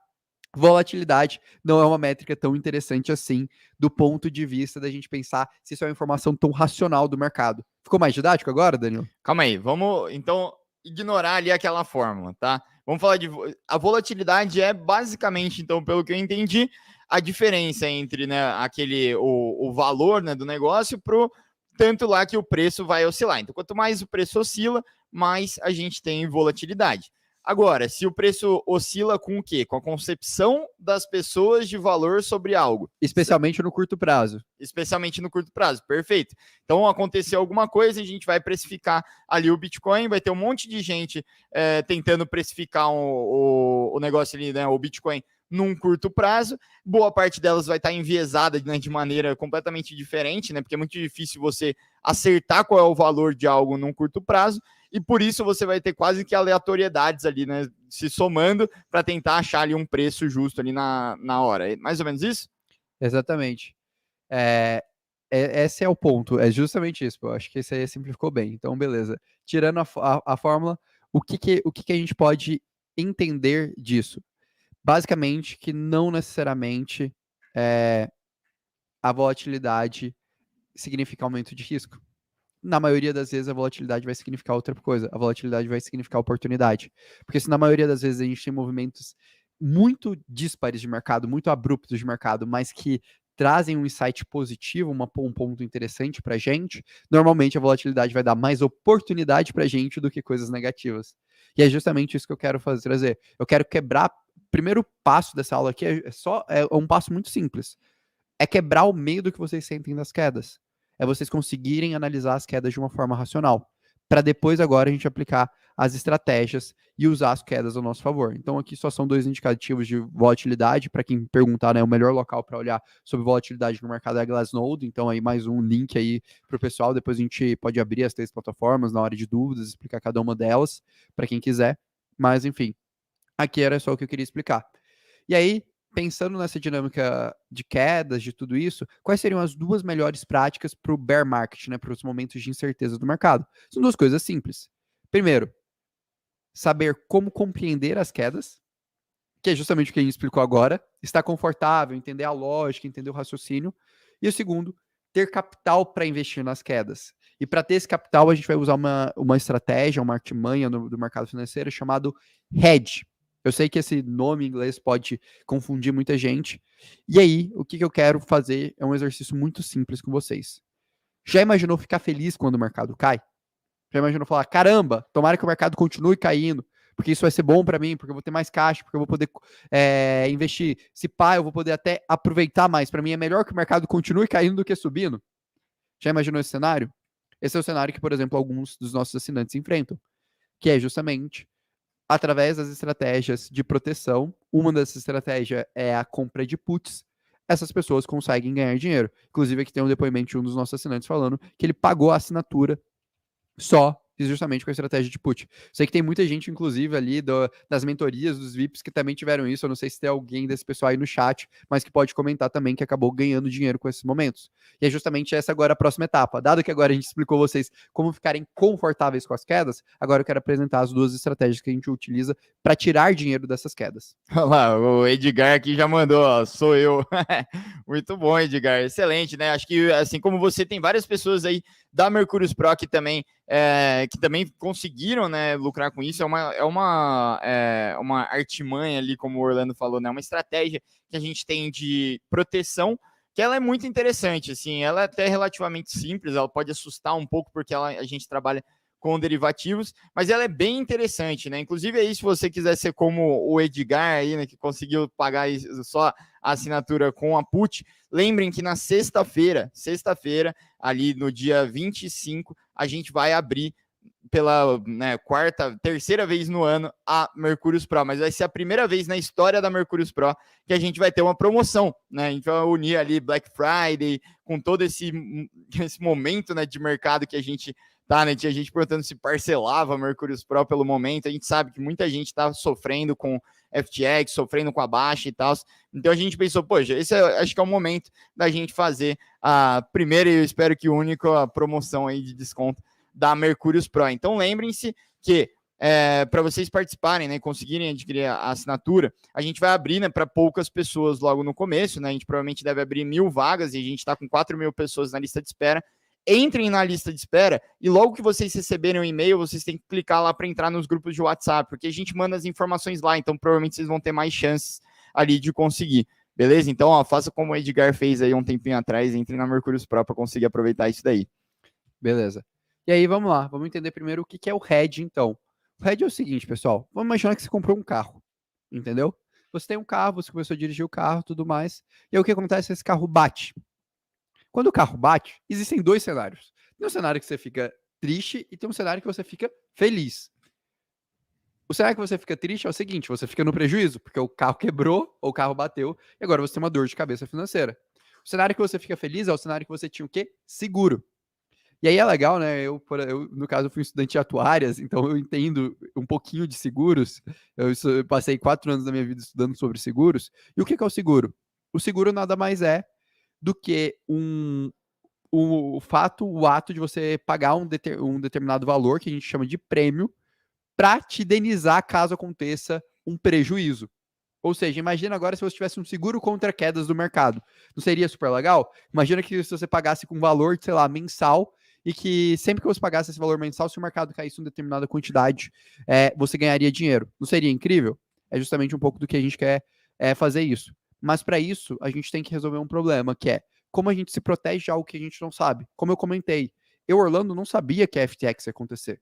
volatilidade não é uma métrica tão interessante assim do ponto de vista da gente pensar se isso é uma informação tão racional do mercado. Ficou mais didático agora, Danilo? Calma aí, vamos então ignorar ali aquela fórmula, tá? Vamos falar de... A volatilidade é basicamente, então, pelo que eu entendi, a diferença entre, né, o valor, né, do negócio pro tanto lá que o preço vai oscilar. Então, quanto mais o preço oscila, mais a gente tem volatilidade. Agora, se o preço oscila com o quê? Com a concepção das pessoas de valor sobre algo. Especialmente no curto prazo. Especialmente no curto prazo, perfeito. Então, aconteceu alguma coisa, a gente vai precificar ali o Bitcoin, vai ter um monte de gente tentando precificar o negócio ali, né, o Bitcoin, num curto prazo. Boa parte delas vai estar enviesada, né, de maneira completamente diferente, né, porque é muito difícil você acertar qual é o valor de algo num curto prazo. E por isso você vai ter quase que aleatoriedades ali, né, se somando para tentar achar ali um preço justo ali na hora. É mais ou menos isso? Exatamente. Esse é o ponto, é justamente isso. Eu acho que esse aí simplificou bem. Então, beleza. Tirando a fórmula, o que a gente pode entender disso? Basicamente, que não necessariamente a volatilidade significa aumento de risco. Na maioria das vezes a volatilidade vai significar outra coisa. A volatilidade vai significar oportunidade. Porque se na maioria das vezes a gente tem movimentos muito díspares de mercado, muito abruptos de mercado, mas que trazem um insight positivo, um ponto interessante para a gente, normalmente a volatilidade vai dar mais oportunidade para a gente do que coisas negativas. E é justamente isso que eu quero trazer. Eu quero quebrar. O primeiro passo dessa aula aqui é um passo muito simples. É quebrar o medo que vocês sentem das quedas. É vocês conseguirem analisar as quedas de uma forma racional, para depois agora a gente aplicar as estratégias e usar as quedas ao nosso favor. Então aqui só são 2 indicativos de volatilidade, para quem perguntar, né, o melhor local para olhar sobre volatilidade no mercado é a Glassnode, então aí mais um link aí para o pessoal, depois a gente pode abrir as 3 plataformas na hora de dúvidas, explicar cada uma delas, para quem quiser, mas enfim, aqui era só o que eu queria explicar. E aí, pensando nessa dinâmica de quedas, de tudo isso, quais seriam as 2 melhores práticas para o bear market, né, para os momentos de incerteza do mercado? São 2 coisas simples. Primeiro, saber como compreender as quedas, que é justamente o que a gente explicou agora, estar confortável, entender a lógica, entender o raciocínio. E o segundo, ter capital para investir nas quedas. E para ter esse capital, a gente vai usar uma estratégia, uma artimanha do mercado financeiro chamado hedge. Eu sei que esse nome em inglês pode confundir muita gente. E aí, o que eu quero fazer é um exercício muito simples com vocês. Já imaginou ficar feliz quando o mercado cai? Já imaginou falar, caramba, tomara que o mercado continue caindo, porque isso vai ser bom para mim, porque eu vou ter mais caixa, porque eu vou poder investir. Se pá, eu vou poder até aproveitar mais. Para mim é melhor que o mercado continue caindo do que subindo. Já imaginou esse cenário? Esse é o cenário que, por exemplo, alguns dos nossos assinantes enfrentam, que é justamente através das estratégias de proteção. Uma dessas estratégias é a compra de puts. Essas pessoas conseguem ganhar dinheiro. Inclusive, aqui tem um depoimento de um dos nossos assinantes falando que ele pagou a assinatura só justamente com a estratégia de put. Sei que tem muita gente, inclusive, ali das mentorias dos VIPs que também tiveram isso. Eu não sei se tem alguém desse pessoal aí no chat, mas que pode comentar também que acabou ganhando dinheiro com esses momentos. E é justamente essa agora a próxima etapa. Dado que agora a gente explicou vocês como ficarem confortáveis com as quedas, agora eu quero apresentar as duas estratégias que a gente utiliza para tirar dinheiro dessas quedas. Olha lá, o Edgar aqui já mandou, ó, sou eu. Muito bom, Edgar, excelente, né? Acho que assim como você, tem várias pessoas aí da Mercúrios Pro que também conseguiram, né, lucrar com isso. É uma artimanha ali, como o Orlando falou, né? Uma estratégia que a gente tem de proteção, que ela é muito interessante, assim, ela é até relativamente simples, ela pode assustar um pouco porque a gente trabalha com derivativos, mas ela é bem interessante, né? Inclusive aí, se você quiser ser como o Edgar aí, né, que conseguiu pagar só a assinatura com a put, lembrem que na sexta-feira, ali no dia 25, a gente vai abrir pela terceira vez no ano a Mercúrios Pro, mas vai ser a primeira vez na história da Mercúrios Pro que a gente vai ter uma promoção, né? A gente vai unir ali Black Friday com todo esse momento, né, de mercado que a gente tá, né? Tinha gente perguntando se parcelava a Mercúrios Pro pelo momento. A gente sabe que muita gente tá sofrendo com FTX, sofrendo com a baixa e tal. Então a gente pensou, poxa, esse acho que é o momento da gente fazer a primeira e eu espero que única promoção aí de desconto da Mercúrios Pro. Então lembrem-se que para vocês participarem, né, conseguirem adquirir a assinatura, a gente vai abrir, né, para poucas pessoas logo no começo, né? A gente provavelmente deve abrir 1.000 vagas e a gente está com 4.000 pessoas na lista de espera. Entrem na lista de espera e logo que vocês receberem o e-mail, vocês têm que clicar lá para entrar nos grupos de WhatsApp, porque a gente manda as informações lá, então provavelmente vocês vão ter mais chances ali de conseguir, beleza? Então, ó, faça como o Edgar fez aí um tempinho atrás, entre na Mercúrios Pro para conseguir aproveitar isso daí. Beleza. E aí, vamos lá, vamos entender primeiro o que é o hedge, então. O hedge é o seguinte, pessoal, vamos imaginar que você comprou um carro, entendeu? Você tem um carro, você começou a dirigir o carro, tudo mais, e aí o que acontece? Esse carro bate. Quando o carro bate, existem dois cenários. Tem um cenário que você fica triste e tem um cenário que você fica feliz. O cenário que você fica triste é o seguinte, você fica no prejuízo, porque o carro quebrou, ou o carro bateu, e agora você tem uma dor de cabeça financeira. O cenário que você fica feliz é o cenário que você tinha o quê? Seguro. E aí é legal, né? Eu no caso, fui estudante de atuárias, então eu entendo um pouquinho de seguros. Eu passei 4 anos da minha vida estudando sobre seguros. E o que é o seguro? O seguro nada mais é do que o ato de você pagar um determinado valor, que a gente chama de prêmio, para te indenizar caso aconteça um prejuízo. Ou seja, imagina agora se você tivesse um seguro contra quedas do mercado. Não seria super legal? Imagina que se você pagasse com um valor, sei lá, mensal, e que sempre que você pagasse esse valor mensal, se o mercado caísse em determinada quantidade, você ganharia dinheiro. Não seria incrível? É justamente um pouco do que a gente quer fazer isso. Mas para isso, a gente tem que resolver um problema, que é como a gente se protege de algo que a gente não sabe. Como eu comentei, eu, Orlando, não sabia que a FTX ia acontecer.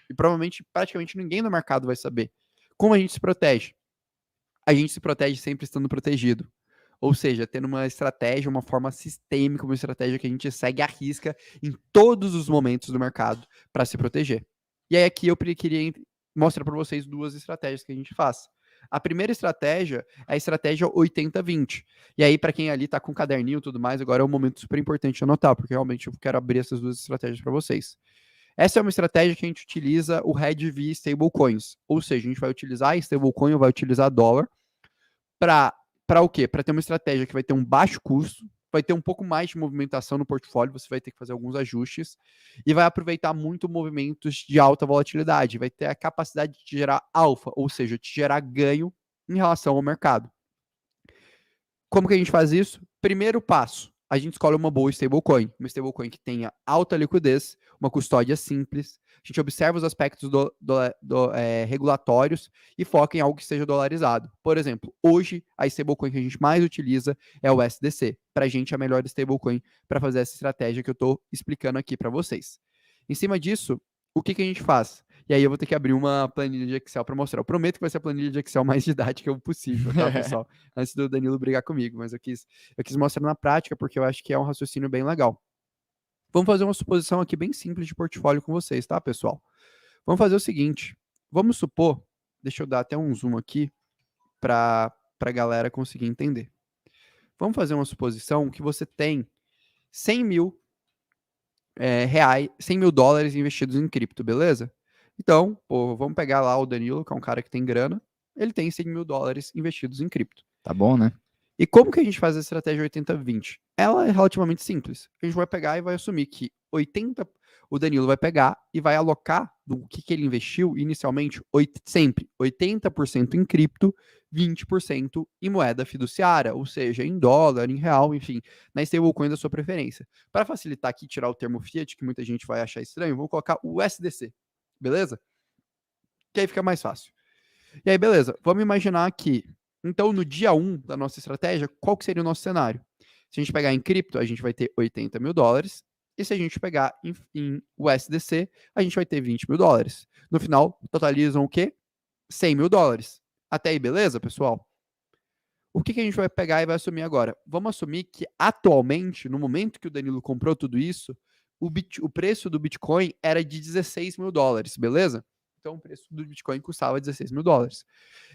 E provavelmente, praticamente ninguém no mercado vai saber. Como a gente se protege? A gente se protege sempre estando protegido. Ou seja, tendo uma estratégia, uma forma sistêmica, uma estratégia que a gente segue à risca em todos os momentos do mercado para se proteger. E aí aqui eu queria mostrar para vocês duas estratégias que a gente faz. A primeira estratégia é a estratégia 80-20. E aí, para quem ali está com caderninho e tudo mais, agora é um momento super importante de anotar, porque realmente eu quero abrir essas duas estratégias para vocês. Essa é uma estratégia que a gente utiliza o hedge via stablecoins. Ou seja, a gente vai utilizar stablecoin ou vai utilizar dólar para o quê? Para ter uma estratégia que vai ter um baixo custo, vai ter um pouco mais de movimentação no portfólio, você vai ter que fazer alguns ajustes e vai aproveitar muito movimentos de alta volatilidade, vai ter a capacidade de gerar alfa, ou seja, de gerar ganho em relação ao mercado. Como que a gente faz isso? Primeiro passo, a gente escolhe uma boa stablecoin que tenha alta liquidez, uma custódia simples, a gente observa os aspectos regulatórios e foca em algo que seja dolarizado. Por exemplo, hoje a stablecoin que a gente mais utiliza é o USDC. Para a gente, a melhor stablecoin para fazer essa estratégia que eu estou explicando aqui para vocês. Em cima disso, o que a gente faz? E aí eu vou ter que abrir uma planilha de Excel para mostrar. Eu prometo que vai ser a planilha de Excel mais didática possível, tá, pessoal? Antes do Danilo brigar comigo, mas eu quis mostrar na prática porque eu acho que é um raciocínio bem legal. Vamos fazer uma suposição aqui bem simples de portfólio com vocês, tá, pessoal? Vamos fazer o seguinte, vamos supor, deixa eu dar até um zoom aqui para a galera conseguir entender. Vamos fazer uma suposição que você tem 100 mil reais, 100 mil dólares investidos em cripto, beleza? Então, pô, vamos pegar lá o Danilo, que é um cara que tem grana, ele tem 100 mil dólares investidos em cripto. Tá bom, né? E como que a gente faz a estratégia 80-20? Ela é relativamente simples. A gente vai pegar e vai assumir que o Danilo vai pegar e vai alocar do que ele investiu inicialmente, sempre 80% em cripto, 20% em moeda fiduciária, ou seja, em dólar, em real, enfim, na stablecoin da sua preferência. Para facilitar aqui, tirar o termo fiat, que muita gente vai achar estranho, vou colocar o USDC, beleza? Que aí fica mais fácil. E aí, beleza, vamos imaginar que, então, no dia 1 da nossa estratégia, qual que seria o nosso cenário? Se a gente pegar em cripto, a gente vai ter 80 mil dólares, e se a gente pegar em USDC, a gente vai ter 20 mil dólares. No final, totalizam o quê? 100 mil dólares. Até aí, beleza, pessoal? O que a gente vai pegar e vai assumir agora? Vamos assumir que, atualmente, no momento que o Danilo comprou tudo isso, o preço do Bitcoin era de 16 mil dólares, beleza? Então, o preço do Bitcoin custava 16 mil dólares.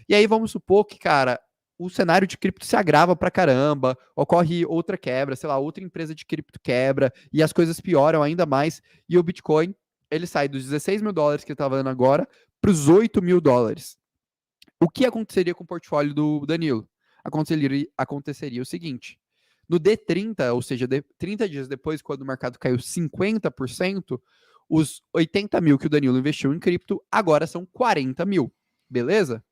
E aí, vamos supor que, cara, o cenário de cripto se agrava pra caramba, ocorre outra quebra, sei lá, outra empresa de cripto quebra, e as coisas pioram ainda mais, e o Bitcoin, ele sai dos 16 mil dólares que ele estava dando agora para os 8 mil dólares. O que aconteceria com o portfólio do Danilo? Aconteceria o seguinte, no D30, ou seja, 30 dias depois, quando o mercado caiu 50%, os 80 mil que o Danilo investiu em cripto agora são 40 mil, beleza?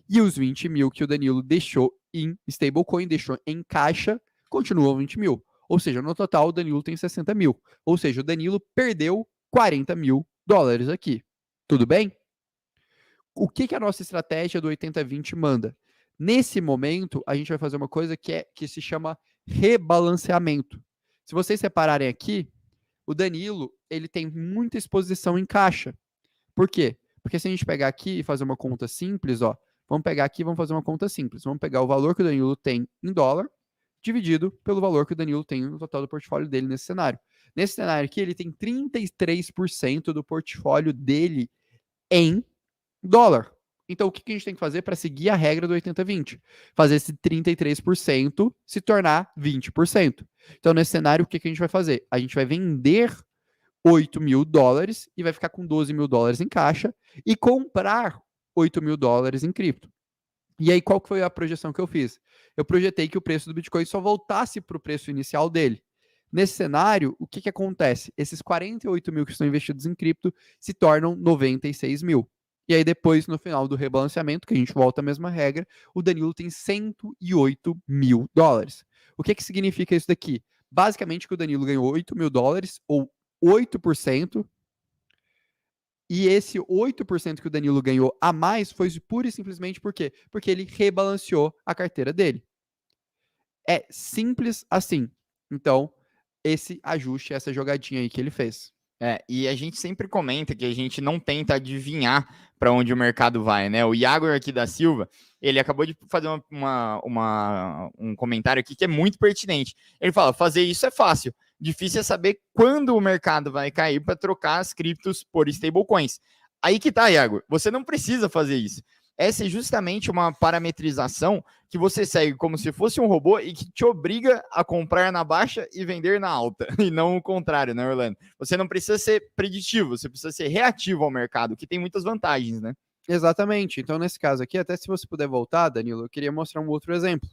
E os 20 mil que o Danilo deixou em stablecoin, deixou em caixa, continuam 20 mil. Ou seja, no total o Danilo tem 60 mil. Ou seja, o Danilo perdeu 40 mil dólares aqui. Tudo bem? O que a nossa estratégia do 80-20 manda? Nesse momento, a gente vai fazer uma coisa que se chama rebalanceamento. Se vocês separarem aqui, o Danilo ele tem muita exposição em caixa. Por quê? Porque se a gente pegar aqui e fazer uma conta simples, ó, vamos pegar aqui e vamos fazer uma conta simples. Vamos pegar o valor que o Danilo tem em dólar, dividido pelo valor que o Danilo tem no total do portfólio dele nesse cenário. Nesse cenário aqui, ele tem 33% do portfólio dele em dólar. Então, o que a gente tem que fazer para seguir a regra do 80-20? Fazer esse 33% se tornar 20%. Então, nesse cenário, o que a gente vai fazer? A gente vai vender 8 mil dólares e vai ficar com 12 mil dólares em caixa e comprar 8 mil dólares em cripto. E aí, qual que foi a projeção que eu fiz? Eu projetei que o preço do Bitcoin só voltasse para o preço inicial dele. Nesse cenário, o que acontece? Esses 48 mil que estão investidos em cripto se tornam 96 mil. E aí, depois, no final do rebalanceamento, que a gente volta à mesma regra, o Danilo tem 108 mil dólares. O que significa isso daqui? Basicamente, que o Danilo ganhou 8 mil dólares, ou 8%, e esse 8% que o Danilo ganhou a mais foi pura e simplesmente por quê? Porque ele rebalanceou a carteira dele. É simples assim. Então, esse ajuste, essa jogadinha aí que ele fez. E a gente sempre comenta que a gente não tenta adivinhar para onde o mercado vai, né? O Iago aqui da Silva, ele acabou de fazer um comentário aqui que é muito pertinente. Ele fala, fazer isso é fácil, difícil é saber quando o mercado vai cair para trocar as criptos por stablecoins. Aí que tá, Iago, você não precisa fazer isso. Essa é justamente uma parametrização que você segue como se fosse um robô e que te obriga a comprar na baixa e vender na alta, e não o contrário, né, Orlando? Você não precisa ser preditivo, você precisa ser reativo ao mercado, que tem muitas vantagens, né? Exatamente. Então, nesse caso aqui, até se você puder voltar, Danilo, eu queria mostrar um outro exemplo.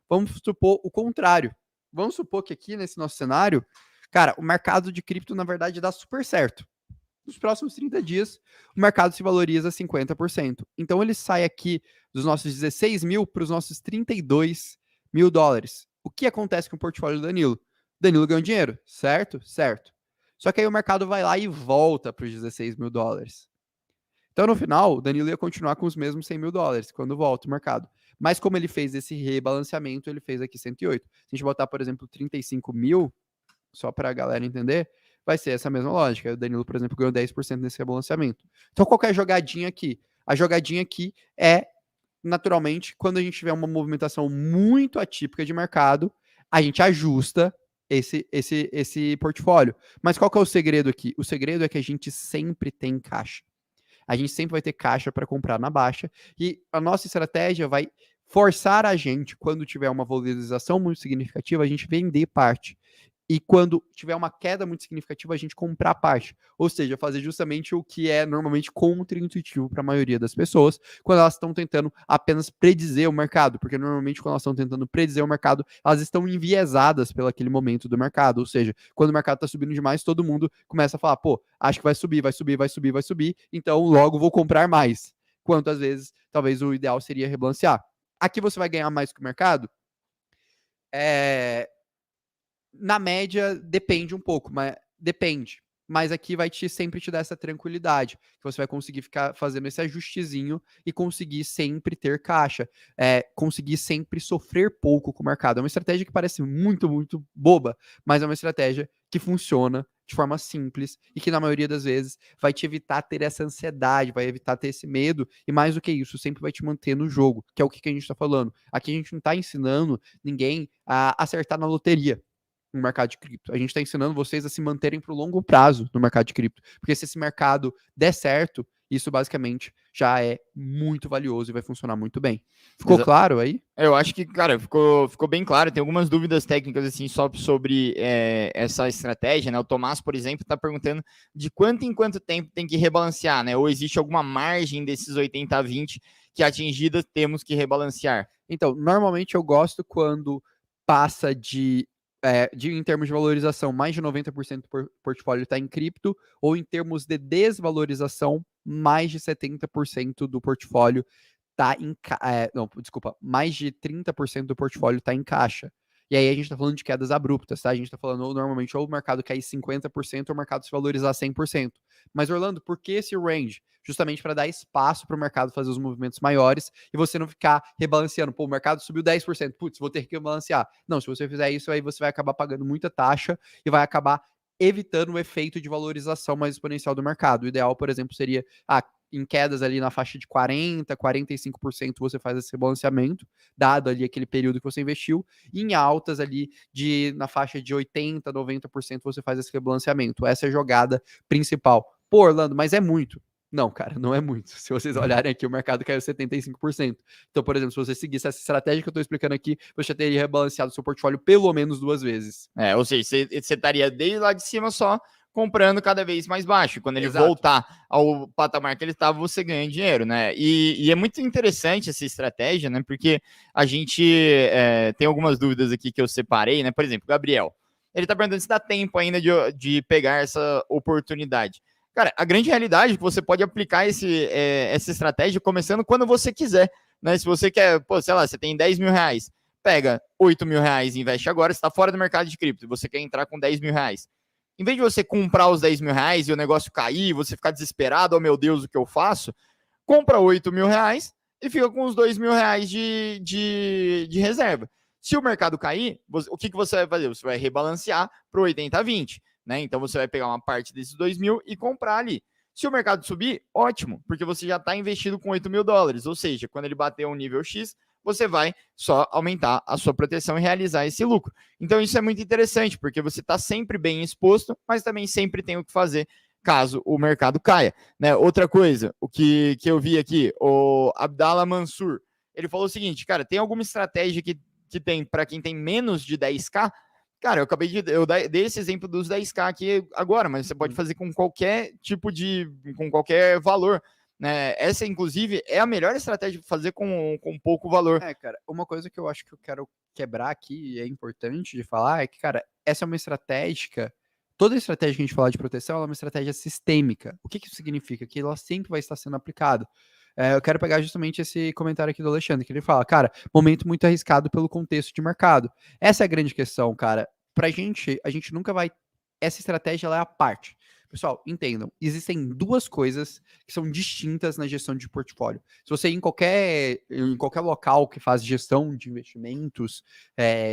Vamos supor o contrário. Vamos supor que aqui, nesse nosso cenário, cara, o mercado de cripto, na verdade, dá super certo. Nos próximos 30 dias, o mercado se valoriza 50%. Então, ele sai aqui dos nossos 16 mil para os nossos 32 mil dólares. O que acontece com o portfólio do Danilo? Danilo ganhou dinheiro, certo? Certo. Só que aí o mercado vai lá e volta para os 16 mil dólares. Então, no final, o Danilo ia continuar com os mesmos 100 mil dólares quando volta o mercado. Mas como ele fez esse rebalanceamento, ele fez aqui 108. Se a gente botar, por exemplo, 35 mil, só para a galera entender, vai ser essa mesma lógica. O Danilo, por exemplo, ganhou 10% nesse rebalanceamento. Então, qual que é a jogadinha aqui? A jogadinha aqui é, naturalmente, quando a gente tiver uma movimentação muito atípica de mercado, a gente ajusta esse portfólio. Mas qual que é o segredo aqui? O segredo é que a gente sempre tem caixa. A gente sempre vai ter caixa para comprar na baixa e a nossa estratégia vai forçar a gente, quando tiver uma valorização muito significativa, a gente vender parte. E quando tiver uma queda muito significativa, a gente comprar parte. Ou seja, fazer justamente o que é normalmente contra-intuitivo para a maioria das pessoas, quando elas estão tentando apenas predizer o mercado. Porque normalmente, quando elas estão tentando predizer o mercado, elas estão enviesadas pelo aquele momento do mercado. Ou seja, quando o mercado está subindo demais, todo mundo começa a falar: pô, acho que vai subir, vai subir, vai subir, vai subir, então logo vou comprar mais. Quanto às vezes, talvez o ideal seria rebalancear. Aqui você vai ganhar mais que o mercado? Na média, depende um pouco, mas depende. Mas aqui vai sempre te dar essa tranquilidade, que você vai conseguir ficar fazendo esse ajustezinho e conseguir sempre ter caixa, conseguir sempre sofrer pouco com o mercado. É uma estratégia que parece muito, muito boba, mas é uma estratégia que funciona de forma simples e que na maioria das vezes vai te evitar ter essa ansiedade, vai evitar ter esse medo e mais do que isso, sempre vai te manter no jogo, que é o que a gente está falando. Aqui a gente não está ensinando ninguém a acertar na loteria no mercado de cripto. A gente está ensinando vocês a se manterem para o longo prazo no mercado de cripto. Porque se esse mercado der certo, isso basicamente já é muito valioso e vai funcionar muito bem. Ficou claro aí? Eu acho que, cara, ficou bem claro. Tem algumas dúvidas técnicas, assim, só sobre essa estratégia, né? O Tomás, por exemplo, está perguntando de quanto em quanto tempo tem que rebalancear, né? Ou existe alguma margem desses 80 a 20 que atingida temos que rebalancear? Então, normalmente eu gosto quando passa em termos de valorização, mais de 90% do portfólio está em cripto, ou em termos de desvalorização, mais de 70% do portfólio está mais de 30% do portfólio está em caixa. E aí a gente está falando de quedas abruptas, tá? A gente está falando normalmente ou o mercado cair 50% ou o mercado se valorizar 100%. Mas, Orlando, por que esse range? Justamente para dar espaço para o mercado fazer os movimentos maiores e você não ficar rebalanceando. Pô, o mercado subiu 10%, putz, vou ter que rebalancear. Não, se você fizer isso, aí você vai acabar pagando muita taxa e vai acabar evitando o efeito de valorização mais exponencial do mercado. O ideal, por exemplo, seria em quedas ali na faixa de 40%, 45% você faz esse rebalanceamento, dado ali aquele período que você investiu, e em altas ali na faixa de 80%, 90% você faz esse rebalanceamento. Essa é a jogada principal. Pô, Orlando, mas é muito. Não, cara, não é muito. Se vocês olharem aqui, o mercado caiu 75%. Então, por exemplo, se você seguisse essa estratégia que eu estou explicando aqui, você já teria rebalanceado seu portfólio pelo menos 2 vezes. Ou seja, você estaria desde lá de cima só comprando cada vez mais baixo. Quando ele Exato. voltar ao patamar que ele estava, você ganha dinheiro, né? E é muito interessante essa estratégia, né? Porque a gente tem algumas dúvidas aqui que eu separei, né? Por exemplo, Gabriel, ele está perguntando se dá tempo ainda de pegar essa oportunidade. Cara, a grande realidade é que você pode aplicar essa estratégia começando quando você quiser, né? Se você quer, sei lá, você tem 10 mil reais, pega 8 mil reais e investe agora, você está fora do mercado de cripto, você quer entrar com 10 mil reais. Em vez de você comprar os 10 mil reais e o negócio cair, você ficar desesperado, oh meu Deus, o que eu faço? Compra 8 mil reais e fica com os 2 mil reais de reserva. Se o mercado cair, o que você vai fazer? Você vai rebalancear para o 80 a 20, né? Então você vai pegar uma parte desses 2 mil e comprar ali. Se o mercado subir, ótimo, porque você já está investido com 8 mil dólares, ou seja, quando ele bater um nível X, você vai só aumentar a sua proteção e realizar esse lucro. Então isso é muito interessante, porque você está sempre bem exposto, mas também sempre tem o que fazer caso o mercado caia, né? Outra coisa, o que eu vi aqui, o Abdallah Mansur, ele falou o seguinte, cara, tem alguma estratégia que tem para quem tem menos de 10k? Cara, eu dei esse exemplo dos 10k aqui agora, mas você pode fazer com qualquer com qualquer valor, né? Essa, inclusive, é a melhor estratégia para fazer com pouco valor. Cara, uma coisa que eu acho que eu quero quebrar aqui, e é importante de falar, é que, cara, essa é uma estratégia, toda estratégia que a gente fala de proteção, ela é uma estratégia sistêmica. O que isso significa? Que ela sempre vai estar sendo aplicada. Eu quero pegar justamente esse comentário aqui do Alexandre, que ele fala, cara, momento muito arriscado pelo contexto de mercado. Essa é a grande questão, cara. Pra gente, a gente nunca vai... Essa estratégia, ela é a parte. Pessoal, entendam, existem duas coisas que são distintas na gestão de portfólio. Se você ir em qualquer local que faz gestão de investimentos,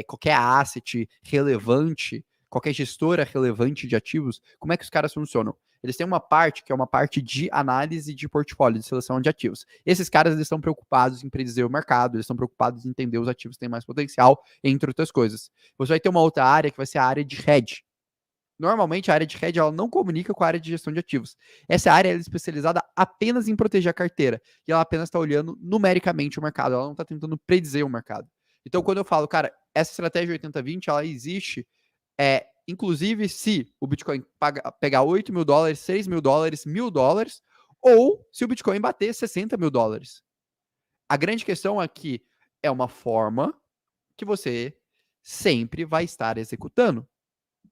qualquer asset relevante, qualquer gestora relevante de ativos, como é que os caras funcionam? Eles têm uma parte que é uma parte de análise de portfólio, de seleção de ativos. Esses caras, eles estão preocupados em predizer o mercado, eles estão preocupados em entender os ativos que têm mais potencial, entre outras coisas. Você vai ter uma outra área que vai ser a área de hedge. Normalmente, a área de hedge ela não comunica com a área de gestão de ativos. Essa área é especializada apenas em proteger a carteira. E ela apenas está olhando numericamente o mercado. Ela não está tentando predizer o mercado. Então, quando eu falo, cara, essa estratégia 80-20, ela existe, inclusive se o Bitcoin pegar 8 mil dólares, 6 mil dólares, $1.000, ou se o Bitcoin bater 60 mil dólares. A grande questão é que é uma forma que você sempre vai estar executando.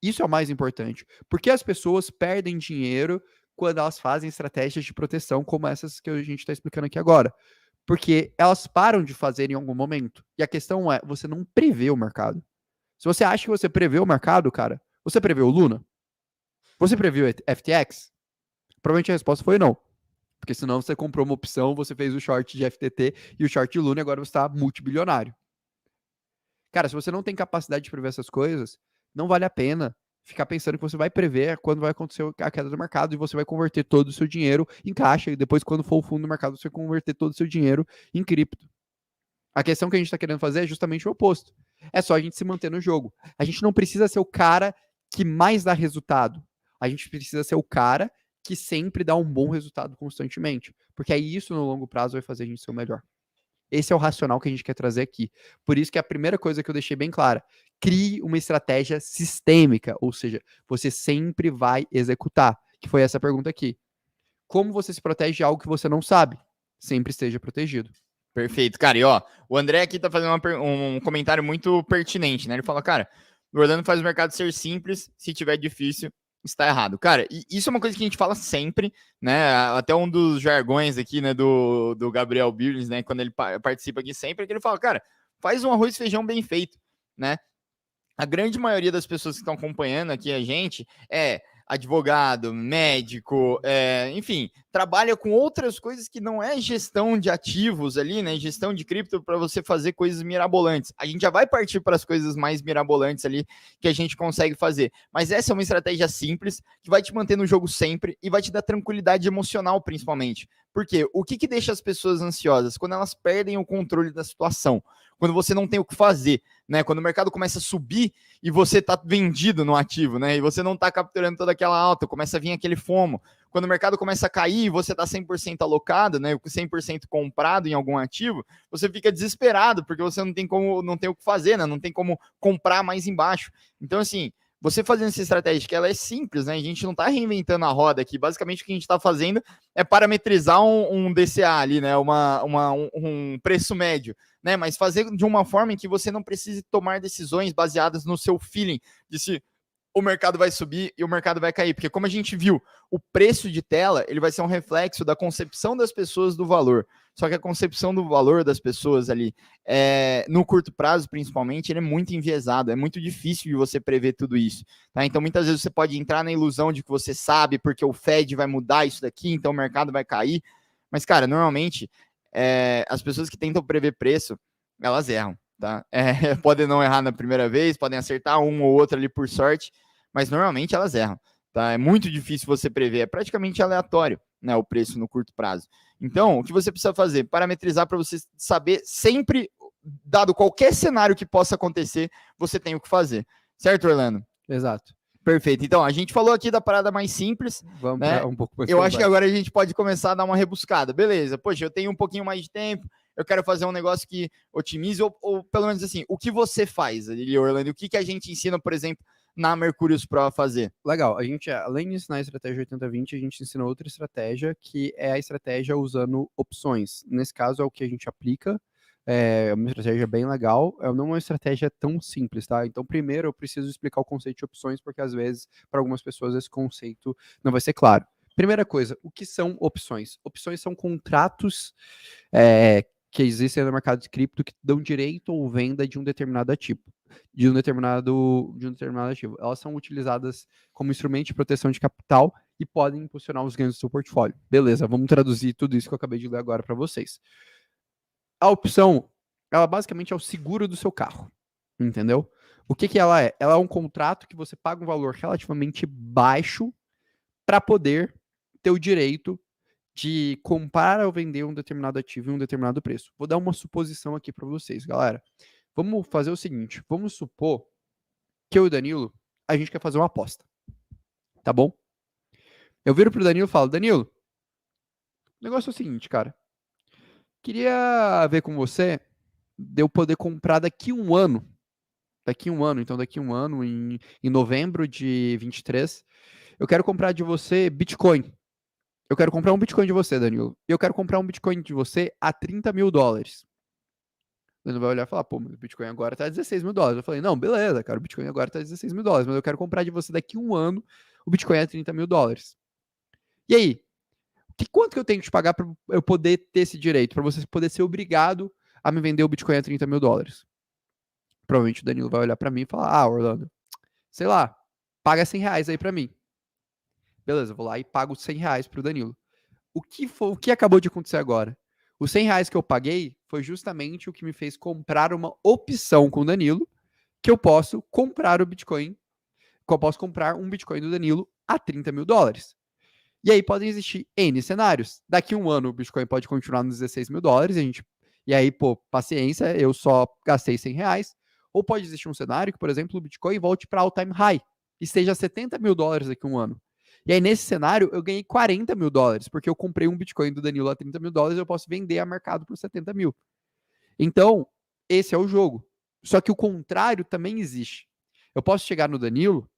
Isso é o mais importante. Porque as pessoas perdem dinheiro quando elas fazem estratégias de proteção como essas que a gente está explicando aqui agora. Porque elas param de fazer em algum momento. E a questão é, você não prevê o mercado. Se você acha que você prevê o mercado, cara, você prevê o Luna? Você previu o FTX? Provavelmente a resposta foi não. Porque senão você comprou uma opção, você fez o short de FTT e o short de Luna e agora você está multibilionário. Cara, se você não tem capacidade de prever essas coisas, não vale a pena ficar pensando que você vai prever quando vai acontecer a queda do mercado e você vai converter todo o seu dinheiro em caixa e depois, quando for o fundo do mercado, você vai converter todo o seu dinheiro em cripto. A questão que a gente está querendo fazer é justamente o oposto. É só a gente se manter no jogo. A gente não precisa ser o cara que mais dá resultado. A gente precisa ser o cara que sempre dá um bom resultado constantemente. Porque aí isso, no longo prazo, vai fazer a gente ser o melhor. Esse é o racional que a gente quer trazer aqui. Por isso que a primeira coisa que eu deixei bem clara, crie uma estratégia sistêmica, ou seja, você sempre vai executar, que foi essa pergunta aqui. Como você se protege de algo que você não sabe? Sempre esteja protegido. Perfeito, cara. E ó, o André aqui tá fazendo um comentário muito pertinente, né? Ele fala, cara, o Orlando faz o mercado ser simples, se tiver difícil, está errado. Cara, e isso é uma coisa que a gente fala sempre, né? Até um dos jargões aqui, né, do Gabriel Birnes, né, quando ele participa aqui sempre, é que ele fala, cara, faz um arroz e feijão bem feito, né? A grande maioria das pessoas que estão acompanhando aqui a gente é advogado, médico, enfim, trabalha com outras coisas que não é gestão de ativos ali, né? Gestão de cripto para você fazer coisas mirabolantes. A gente já vai partir para as coisas mais mirabolantes ali que a gente consegue fazer. Mas essa é uma estratégia simples que vai te manter no jogo sempre e vai te dar tranquilidade emocional, principalmente. Porque o que deixa as pessoas ansiosas? Quando elas perdem o controle da situação. Quando você não tem o que fazer, né? Quando o mercado começa a subir e você está vendido no ativo, né? E você não está capturando toda aquela alta, começa a vir aquele FOMO. Quando o mercado começa a cair e você está 100% alocado, né? 100% comprado em algum ativo, você fica desesperado porque você não tem o que fazer, né? Não tem como comprar mais embaixo. Então, assim, você fazendo essa estratégia, que ela é simples, né? A gente não está reinventando a roda aqui. Basicamente, o que a gente está fazendo é parametrizar um DCA ali, né? Um preço médio, né? Mas fazer de uma forma em que você não precise tomar decisões baseadas no seu feeling de se o mercado vai subir e o mercado vai cair. Porque como a gente viu, o preço de tela, ele vai ser um reflexo da concepção das pessoas do valor. Só que a concepção do valor das pessoas ali, no curto prazo, principalmente, ele é muito enviesado. É muito difícil de você prever tudo isso. Tá? Então, muitas vezes você pode entrar na ilusão de que você sabe porque o Fed vai mudar isso daqui, então o mercado vai cair. Mas, cara, normalmente, as pessoas que tentam prever preço, elas erram. Tá? Podem não errar na primeira vez, podem acertar um ou outro ali por sorte, mas normalmente elas erram. Tá? É muito difícil você prever, é praticamente aleatório, né, o preço no curto prazo. Então, o que você precisa fazer? Parametrizar para você saber sempre, dado qualquer cenário que possa acontecer, você tem o que fazer. Certo, Orlando? Exato. Perfeito. Então, a gente falou aqui da parada mais simples. Vamos né? para um pouco mais Eu acho que agora a gente pode começar a dar uma rebuscada. Beleza, poxa, eu tenho um pouquinho mais de tempo, eu quero fazer um negócio que otimize, ou pelo menos assim, o que você faz ali, Orlando? O que a gente ensina, por exemplo, na Mercurius Pro a fazer? Legal, a gente, além de ensinar a estratégia 80-20, a gente ensina outra estratégia, que é a estratégia usando opções. Nesse caso, é o que a gente aplica, é uma estratégia bem legal, não é uma estratégia tão simples, tá? Então, primeiro, eu preciso explicar o conceito de opções, porque às vezes, para algumas pessoas, esse conceito não vai ser claro. Primeira coisa, o que são opções? Opções são contratos que existem no mercado de cripto que dão direito ou venda de um determinado ativo. De um determinado ativo. Elas são utilizadas como instrumento de proteção de capital e podem impulsionar os ganhos do seu portfólio. Beleza, vamos traduzir tudo isso que eu acabei de ler agora para vocês. A opção, ela basicamente é o seguro do seu carro, entendeu? O que ela é? Ela é um contrato que você paga um valor relativamente baixo para poder ter o direito de comprar ou vender um determinado ativo em um determinado preço. Vou dar uma suposição aqui para vocês, galera. Vamos fazer o seguinte, vamos supor que eu e o Danilo, a gente quer fazer uma aposta, tá bom? Eu viro pro Danilo e falo, Danilo, o negócio é o seguinte, cara, queria ver com você de eu poder comprar daqui um ano, então daqui um ano, em novembro de 23, eu quero comprar de você Bitcoin. Eu quero comprar um Bitcoin de você, Danilo. E eu quero comprar um Bitcoin de você a $30 mil. O Danilo vai olhar e falar, pô, mas o Bitcoin agora tá a $16 mil. Eu falei, não, beleza, cara, o Bitcoin agora tá a $16 mil, mas eu quero comprar de você daqui um ano o Bitcoin a $30 mil. E aí? Quanto que eu tenho que te pagar para eu poder ter esse direito? Para você poder ser obrigado a me vender o Bitcoin a $30 mil? Provavelmente o Danilo vai olhar para mim e falar, ah, Orlando, sei lá, paga R$100 aí para mim. Beleza, eu vou lá e pago R$100 pro Danilo. O que acabou de acontecer agora? Os R$100 que eu paguei foi justamente o que me fez comprar uma opção com o Danilo, que eu posso comprar o Bitcoin, que eu posso comprar um Bitcoin do Danilo a $30 mil. E aí podem existir N cenários. Daqui um ano o Bitcoin pode continuar nos $16 mil, e aí, pô, paciência, eu só gastei R$100. Ou pode existir um cenário que, por exemplo, o Bitcoin volte para all-time high e esteja a $70 mil daqui um ano. E aí, nesse cenário, eu ganhei $40 mil, porque eu comprei um Bitcoin do Danilo a $30 mil e eu posso vender a mercado por 70 mil. Então, esse é o jogo. Só que o contrário também existe. Eu posso chegar no Danilo,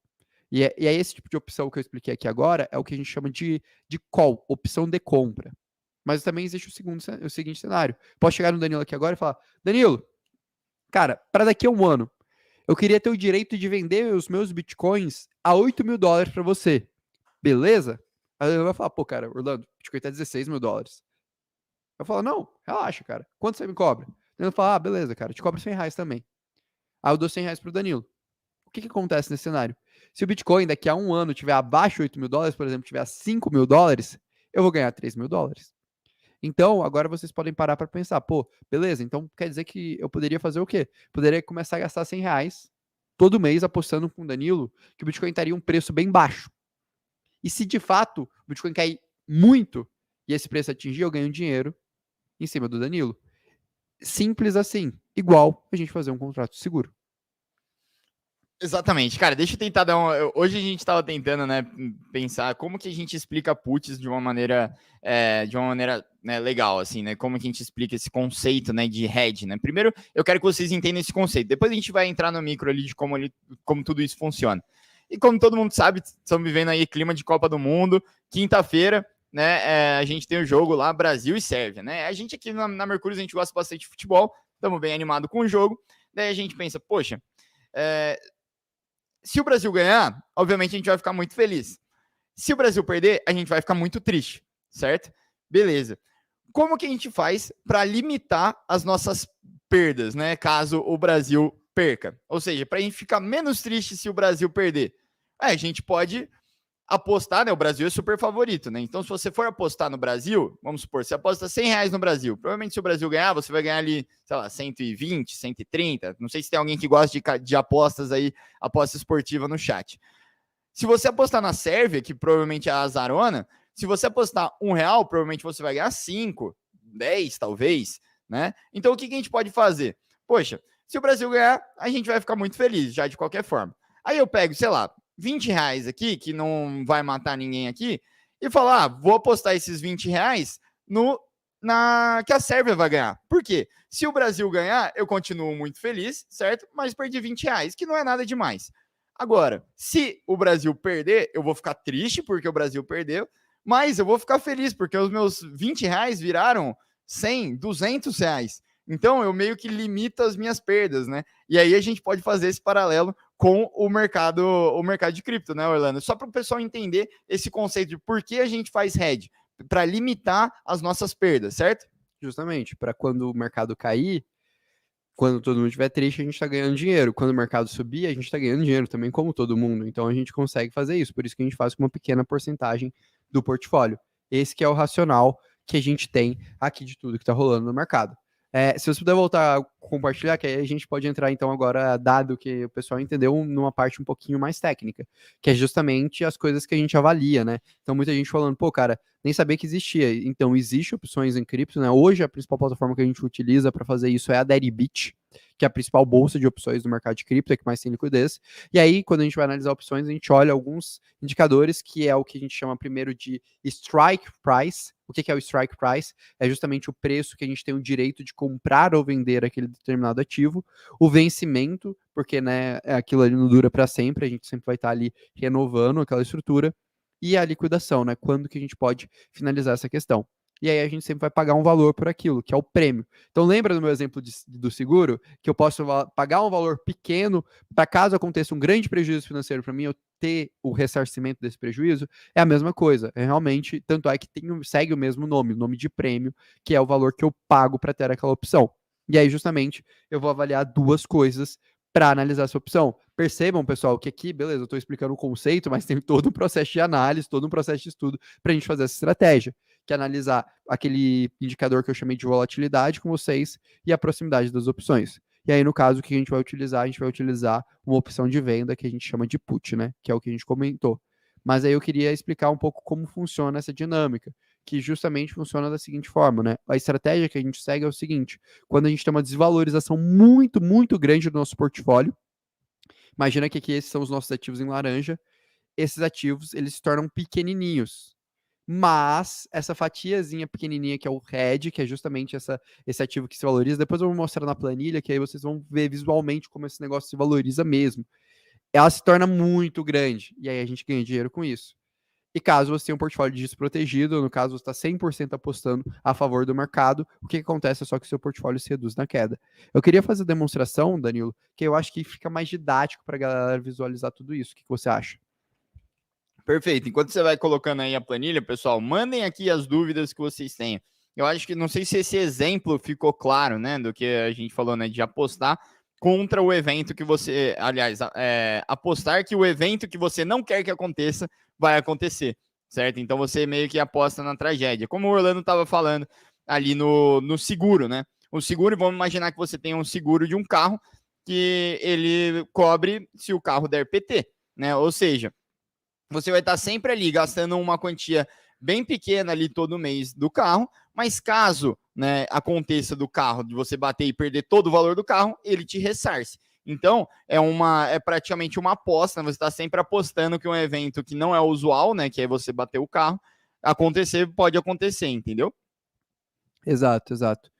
e é esse tipo de opção que eu expliquei aqui agora, é o que a gente chama de call, opção de compra. Mas também existe o seguinte cenário. Posso chegar no Danilo aqui agora e falar, Danilo, cara, para daqui a um ano, eu queria ter o direito de vender os meus Bitcoins a $8 mil para você. Beleza? Aí eu vou falar, pô, cara, Orlando, Bitcoin tá $16 mil. Eu falo, não, relaxa, cara. Quanto você me cobra? Ele fala, ah, beleza, cara, eu te cobro R$100 também. Aí eu dou R$100 pro Danilo. O que acontece nesse cenário? Se o Bitcoin daqui a um ano tiver abaixo de $8 mil, por exemplo, tiver a $5 mil, eu vou ganhar $3 mil. Então, agora vocês podem parar para pensar, pô, beleza, então quer dizer que eu poderia fazer o quê? Poderia começar a gastar R$100 todo mês apostando com o Danilo que o Bitcoin estaria um preço bem baixo. E se de fato o Bitcoin cair muito e esse preço atingir, eu ganho dinheiro em cima do Danilo. Simples assim. Igual a gente fazer um contrato seguro. Exatamente, cara, deixa eu tentar dar hoje a gente estava tentando, né, pensar como que a gente explica puts de uma maneira, né, legal, assim, né, como que a gente explica esse conceito, né, de hedge, né. Primeiro, eu quero que vocês entendam esse conceito, depois a gente vai entrar no micro ali de como tudo isso funciona. E como todo mundo sabe, estamos vivendo aí clima de Copa do Mundo, quinta-feira, né, a gente tem o jogo lá, Brasil e Sérvia, né. A gente aqui na Mercúrio, a gente gosta bastante de futebol, estamos bem animados com o jogo, daí a gente pensa, poxa, se o Brasil ganhar, obviamente a gente vai ficar muito feliz. Se o Brasil perder, a gente vai ficar muito triste, certo? Beleza. Como que a gente faz para limitar as nossas perdas, né? Caso o Brasil perca. Ou seja, para a gente ficar menos triste se o Brasil perder. A gente pode apostar, né? O Brasil é super favorito, né? Então, se você for apostar no Brasil, vamos supor, você aposta R$100 no Brasil. Provavelmente, se o Brasil ganhar, você vai ganhar ali, sei lá, 120, 130. Não sei se tem alguém que gosta de apostas aí, aposta esportiva no chat. Se você apostar na Sérvia, que provavelmente é a azarona, se você apostar R$1, provavelmente você vai ganhar 5, 10, talvez, né? Então, o que a gente pode fazer? Poxa, se o Brasil ganhar, a gente vai ficar muito feliz, já de qualquer forma. Aí eu pego, sei lá, R$20 aqui, que não vai matar ninguém aqui, e falar, vou apostar esses R$20 que a Sérvia vai ganhar. Por quê? Se o Brasil ganhar, eu continuo muito feliz, certo? Mas perdi R$20, que não é nada demais. Agora, se o Brasil perder, eu vou ficar triste porque o Brasil perdeu, mas eu vou ficar feliz porque os meus R$20 viraram 100, R$200. Então, eu meio que limito as minhas perdas, né? E aí a gente pode fazer esse paralelo com o mercado de cripto, né, Orlando? Só para o pessoal entender esse conceito de por que a gente faz hedge, para limitar as nossas perdas, certo? Justamente, para quando o mercado cair, quando todo mundo estiver triste, a gente está ganhando dinheiro. Quando o mercado subir, a gente está ganhando dinheiro também, como todo mundo. Então, a gente consegue fazer isso. Por isso que a gente faz com uma pequena porcentagem do portfólio. Esse que é o racional que a gente tem aqui de tudo que está rolando no mercado. Se você puder voltar a compartilhar, que aí a gente pode entrar então agora, dado que o pessoal entendeu, numa parte um pouquinho mais técnica, que é justamente as coisas que a gente avalia, né? Então muita gente falando, pô, cara, nem sabia que existia. Então existe opções em cripto, né? Hoje a principal plataforma que a gente utiliza para fazer isso é a Deribit, que é a principal bolsa de opções do mercado de cripto, é que mais tem liquidez. E aí, quando a gente vai analisar opções, a gente olha alguns indicadores, que é o que a gente chama primeiro de strike price. O que é o strike price? É justamente o preço que a gente tem o direito de comprar ou vender aquele determinado ativo, o vencimento, porque né, aquilo ali não dura para sempre, a gente sempre vai estar ali renovando aquela estrutura, e a liquidação, né? Quando que a gente pode finalizar essa questão. E aí a gente sempre vai pagar um valor por aquilo, que é o prêmio. Então lembra do meu exemplo do seguro, que eu posso pagar um valor pequeno para caso aconteça um grande prejuízo financeiro para mim, eu ter o ressarcimento desse prejuízo? É a mesma coisa. É realmente, tanto é que segue o mesmo nome, o nome de prêmio, que é o valor que eu pago para ter aquela opção. E aí, justamente, eu vou avaliar duas coisas para analisar essa opção. Percebam, pessoal, que aqui, beleza, eu estou explicando o conceito, mas tem todo um processo de análise, todo um processo de estudo para a gente fazer essa estratégia, que é analisar aquele indicador que eu chamei de volatilidade com vocês e a proximidade das opções. E aí, no caso, o que a gente vai utilizar? A gente vai utilizar uma opção de venda que a gente chama de put, né? Que é o que a gente comentou. Mas aí eu queria explicar um pouco como funciona essa dinâmica, que justamente funciona da seguinte forma, né? A estratégia que a gente segue é o seguinte: quando a gente tem uma desvalorização muito, muito grande do nosso portfólio, imagina que aqui esses são os nossos ativos em laranja, esses ativos eles se tornam pequenininhos. Mas essa fatiazinha pequenininha que é o RED, que é justamente esse ativo que se valoriza, depois eu vou mostrar na planilha, que aí vocês vão ver visualmente como esse negócio se valoriza mesmo. Ela se torna muito grande, e aí a gente ganha dinheiro com isso. E caso você tenha um portfólio desprotegido, no caso você está 100% apostando a favor do mercado, o que acontece é só que o seu portfólio se reduz na queda. Eu queria fazer a demonstração, Danilo, que eu acho que fica mais didático para a galera visualizar tudo isso. O que você acha? Perfeito. Enquanto você vai colocando aí a planilha, pessoal, mandem aqui as dúvidas que vocês tenham. Eu acho que, não sei se esse exemplo ficou claro, né, do que a gente falou, né, de apostar contra o evento que você, aliás, apostar que o evento que você não quer que aconteça vai acontecer, certo? Então você meio que aposta na tragédia. Como o Orlando estava falando ali no seguro, né? O seguro, vamos imaginar que você tem um seguro de um carro que ele cobre se o carro der PT, né? Ou seja, você vai estar sempre ali gastando uma quantia bem pequena ali todo mês do carro, mas caso, né, aconteça do carro de você bater e perder todo o valor do carro, ele te ressarce. Então, é praticamente uma aposta, né? Você está sempre apostando que um evento que não é usual, né, que é você bater o carro, pode acontecer, entendeu? Exato, exato.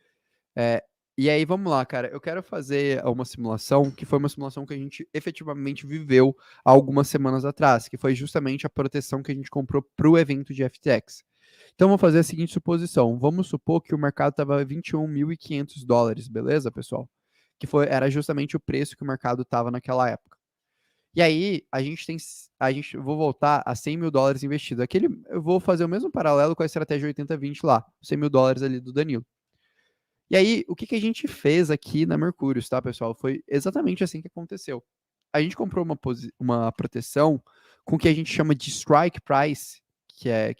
E aí, vamos lá, cara. Eu quero fazer uma simulação, que foi uma simulação que a gente efetivamente viveu há algumas semanas atrás, que foi justamente a proteção que a gente comprou para o evento de FTX. Então, vamos fazer a seguinte suposição. Vamos supor que o mercado estava $21.500, beleza, pessoal? Era justamente o preço que o mercado estava naquela época. E aí, eu vou voltar a $100 mil investidos. Eu vou fazer o mesmo paralelo com a estratégia 80-20 lá, $100 mil ali do Danilo. E aí, o que a gente fez aqui na Mercúrios, tá, pessoal? Foi exatamente assim que aconteceu. A gente comprou uma proteção com o que a gente chama de strike price, que é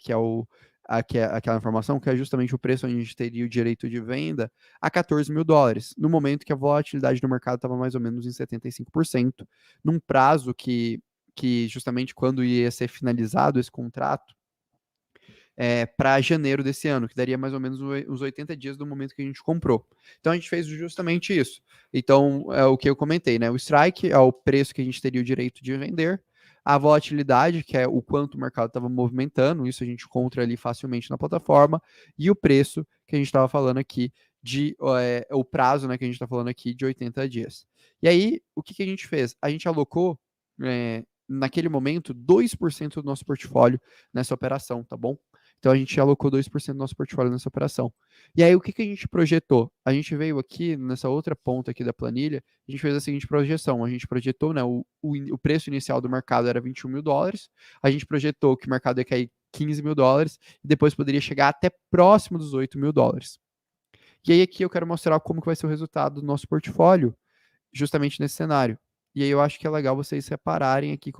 aquela informação, que é justamente o preço onde a gente teria o direito de venda, a $14 mil, no momento que a volatilidade do mercado estava mais ou menos em 75%, num prazo que justamente quando ia ser finalizado esse contrato, para janeiro desse ano, que daria mais ou menos uns 80 dias do momento que a gente comprou. Então a gente fez justamente isso. Então é o que eu comentei, né? O strike é o preço que a gente teria o direito de vender, a volatilidade, que é o quanto o mercado estava movimentando, isso a gente encontra ali facilmente na plataforma, e o preço que a gente estava falando aqui o prazo, né, que a gente está falando aqui de 80 dias. E aí, o que a gente fez? A gente alocou, naquele momento, 2% do nosso portfólio nessa operação, tá bom? Então a gente alocou 2% do nosso portfólio nessa operação. E aí o que a gente projetou? A gente veio aqui nessa outra ponta aqui da planilha, a gente fez a seguinte projeção. A gente projetou, né, o preço inicial do mercado era $21 mil, a gente projetou que o mercado ia cair $15 mil e depois poderia chegar até próximo dos $8 mil. E aí aqui eu quero mostrar como que vai ser o resultado do nosso portfólio, justamente nesse cenário. E aí eu acho que é legal vocês separarem aqui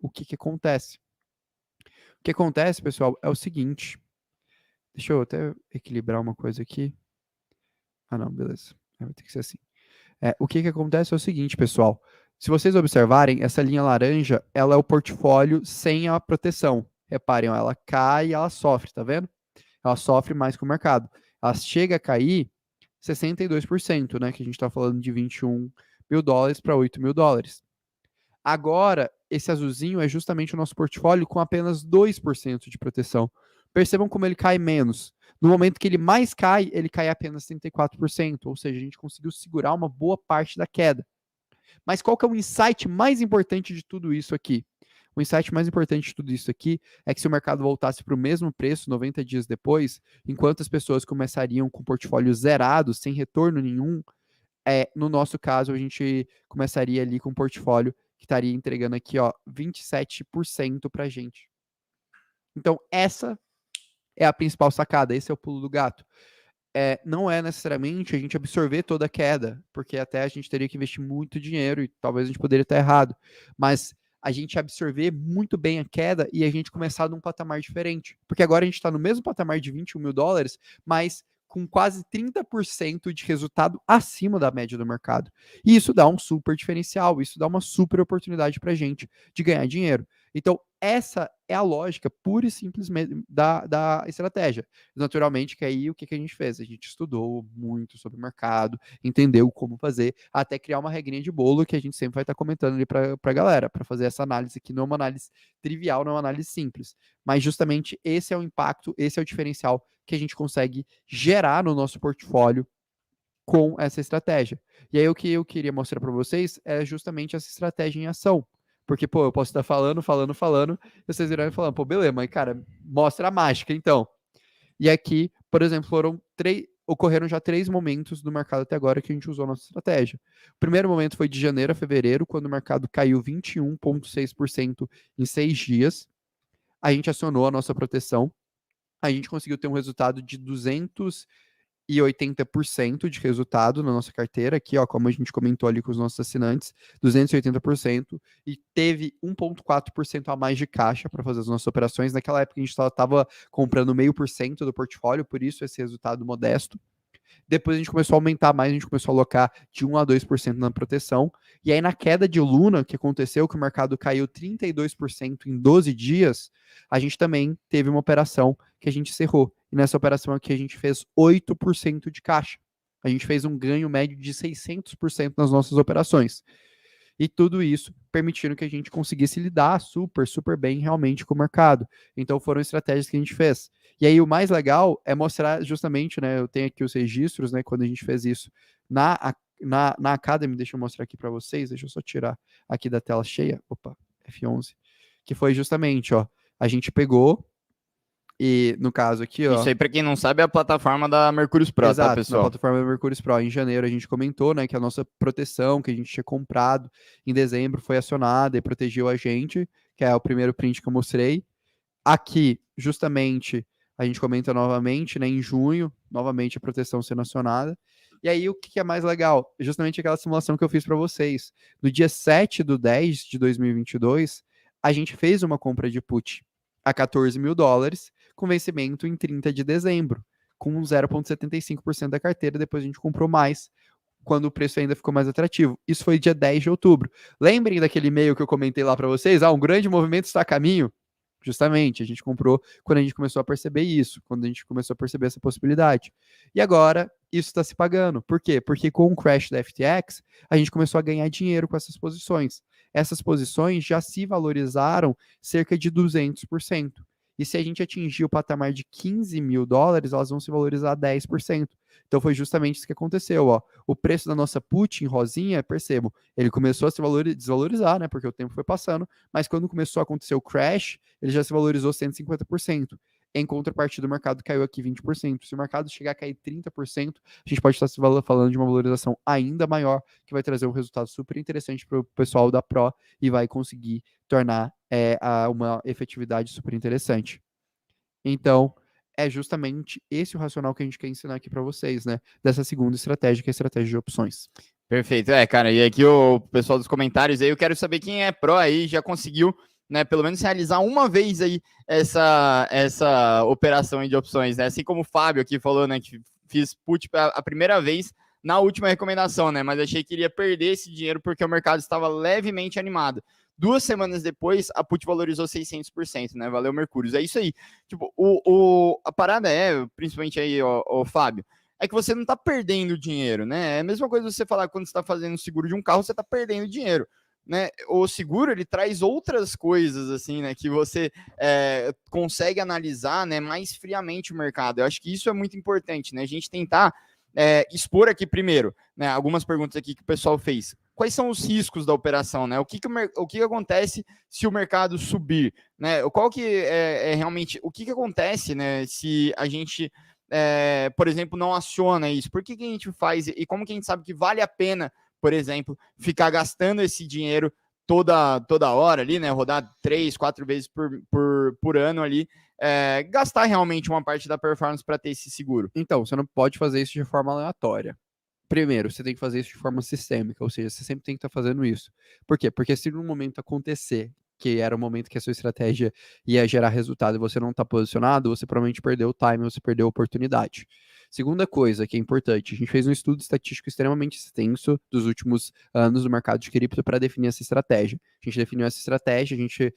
o que acontece. O que acontece, pessoal, é o seguinte. Deixa eu até equilibrar uma coisa aqui. Ah, não, beleza. Vai ter que ser assim. O que acontece é o seguinte, pessoal. Se vocês observarem, essa linha laranja, ela é o portfólio sem a proteção. Reparem, ó, ela cai e ela sofre, tá vendo? Ela sofre mais que o mercado. Ela chega a cair 62%, né? Que a gente está falando de 21 mil dólares para 8 mil dólares. Agora, esse azulzinho é justamente o nosso portfólio com apenas 2% de proteção. Percebam como ele cai menos. No momento que ele mais cai, ele cai apenas 34%, ou seja, a gente conseguiu segurar uma boa parte da queda. Mas qual que é o insight mais importante de tudo isso aqui? O insight mais importante de tudo isso aqui é que se o mercado voltasse para o mesmo preço 90 dias depois, enquanto as pessoas começariam com portfólio zerado, sem retorno nenhum, no nosso caso, a gente começaria ali com um portfólio que estaria entregando aqui, ó, 27% para a gente. Então, essa é a principal sacada, esse é o pulo do gato. Não é necessariamente a gente absorver toda a queda, porque até a gente teria que investir muito dinheiro e talvez a gente poderia estar errado, mas a gente absorver muito bem a queda e a gente começar num patamar diferente, porque agora a gente está no mesmo patamar de 21 mil dólares, mas com quase 30% de resultado acima da média do mercado. E isso dá um super diferencial, isso dá uma super oportunidade para a gente de ganhar dinheiro. Então, essa é a lógica pura e simplesmente da estratégia. Naturalmente, que aí o que a gente fez? A gente estudou muito sobre o mercado, entendeu como fazer, até criar uma regrinha de bolo que a gente sempre vai estar comentando ali para a galera, para fazer essa análise que não é uma análise trivial, não é uma análise simples. Mas justamente esse é o impacto, esse é o diferencial que a gente consegue gerar no nosso portfólio com essa estratégia. E aí o que eu queria mostrar para vocês é justamente essa estratégia em ação. Porque, pô, eu posso estar falando, e vocês irão falando, pô, beleza, mas, cara, mostra a mágica, então. E aqui, por exemplo, ocorreram já 3 momentos do mercado até agora que a gente usou a nossa estratégia. O primeiro momento foi de janeiro a fevereiro, quando o mercado caiu 21,6% em 6 dias. A gente acionou a nossa proteção. A gente conseguiu ter um resultado de 280% de resultado na nossa carteira, aqui, ó, como a gente comentou ali com os nossos assinantes, 280%, e teve 1,4% a mais de caixa para fazer as nossas operações. Naquela época a gente estava comprando 0,5% do portfólio, por isso esse resultado modesto. Depois a gente começou a aumentar mais, a gente começou a alocar de 1 a 2% na proteção. E aí na queda de Luna, que aconteceu, que o mercado caiu 32% em 12 dias, a gente também teve uma operação que a gente encerrou. E nessa operação aqui a gente fez 8% de caixa. A gente fez um ganho médio de 600% nas nossas operações. E tudo isso permitindo que a gente conseguisse lidar super bem realmente com o mercado. Então foram estratégias que a gente fez. E aí o mais legal é mostrar justamente, né, eu tenho aqui os registros, né, quando a gente fez isso na Academy, deixa eu mostrar aqui para vocês, deixa eu só tirar aqui da tela cheia, opa, F11, que foi justamente, ó, a gente pegou e no caso aqui, ó. Isso aí, para quem não sabe, é a plataforma da Mercúrio Pro, Exato, tá, pessoal? Na plataforma da Mercúrio Pro. Em janeiro a gente comentou, né, que a nossa proteção que a gente tinha comprado em dezembro foi acionada e protegeu a gente, que é o primeiro print que eu mostrei. Aqui, justamente, a gente comenta novamente, né, em junho, novamente a proteção sendo acionada. E aí, o que é mais legal? Justamente aquela simulação que eu fiz para vocês. No dia 7/10 de 2022, a gente fez uma compra de put a 14 mil dólares, com vencimento em 30 de dezembro, com 0,75% da carteira. Depois a gente comprou mais, quando o preço ainda ficou mais atrativo. Isso foi dia 10 de outubro. Lembrem daquele e-mail que eu comentei lá para vocês? Um grande movimento está a caminho. Justamente, a gente comprou quando a gente começou a perceber isso, quando a gente começou a perceber essa possibilidade. E agora, isso está se pagando. Por quê? Porque com o crash da FTX, a gente começou a ganhar dinheiro com essas posições. Essas posições já se valorizaram cerca de 200%. E se a gente atingir o patamar de 15 mil dólares, elas vão se valorizar 10%. Então foi justamente isso que aconteceu, ó. O preço da nossa put em rosinha, percebam, ele começou a se desvalorizar, né, porque o tempo foi passando, mas quando começou a acontecer o crash, ele já se valorizou 150%. Em contrapartida, o mercado caiu aqui 20%. Se o mercado chegar a cair 30%, a gente pode estar falando de uma valorização ainda maior, que vai trazer um resultado super interessante para o pessoal da Pro e vai conseguir tornar uma efetividade super interessante. Então, é justamente esse o racional que a gente quer ensinar aqui para vocês, né? Dessa segunda estratégia, que é a estratégia de opções. Perfeito, cara, e aqui o pessoal dos comentários aí, eu quero saber quem é Pro aí, já conseguiu, né, pelo menos realizar uma vez aí essa operação aí de opções, né? Assim como o Fábio aqui falou, né, que fiz put a primeira vez na última recomendação, né? Mas achei que iria perder esse dinheiro porque o mercado estava levemente animado. 2 semanas depois, a put valorizou 600%, né? Valeu, Mercúrio. É isso aí. Tipo, a parada principalmente aí, ó, Fábio, é que você não tá perdendo dinheiro, né? É a mesma coisa você falar quando você tá fazendo seguro de um carro, você tá perdendo dinheiro, né? O seguro, ele traz outras coisas, assim, né? Que você consegue analisar, né, mais friamente o mercado. Eu acho que isso é muito importante, né? A gente tentar expor aqui primeiro, né, algumas perguntas aqui que o pessoal fez. Quais são os riscos da operação, né? O que acontece se o mercado subir, né? Qual que realmente o que acontece, né? Se a gente, por exemplo, não aciona isso? Por que a gente faz e como que a gente sabe que vale a pena, por exemplo, ficar gastando esse dinheiro toda hora ali, né? Rodar 3, 4 vezes por ano ali, gastar realmente uma parte da performance para ter esse seguro. Então, você não pode fazer isso de forma aleatória. Primeiro, você tem que fazer isso de forma sistêmica, ou seja, você sempre tem que estar fazendo isso. Por quê? Porque se no momento acontecer, que era o momento que a sua estratégia ia gerar resultado e você não está posicionado, você provavelmente perdeu o time, você perdeu a oportunidade. Segunda coisa que é importante, a gente fez um estudo estatístico extremamente extenso dos últimos anos do mercado de cripto para definir essa estratégia. A gente definiu essa estratégia, a gente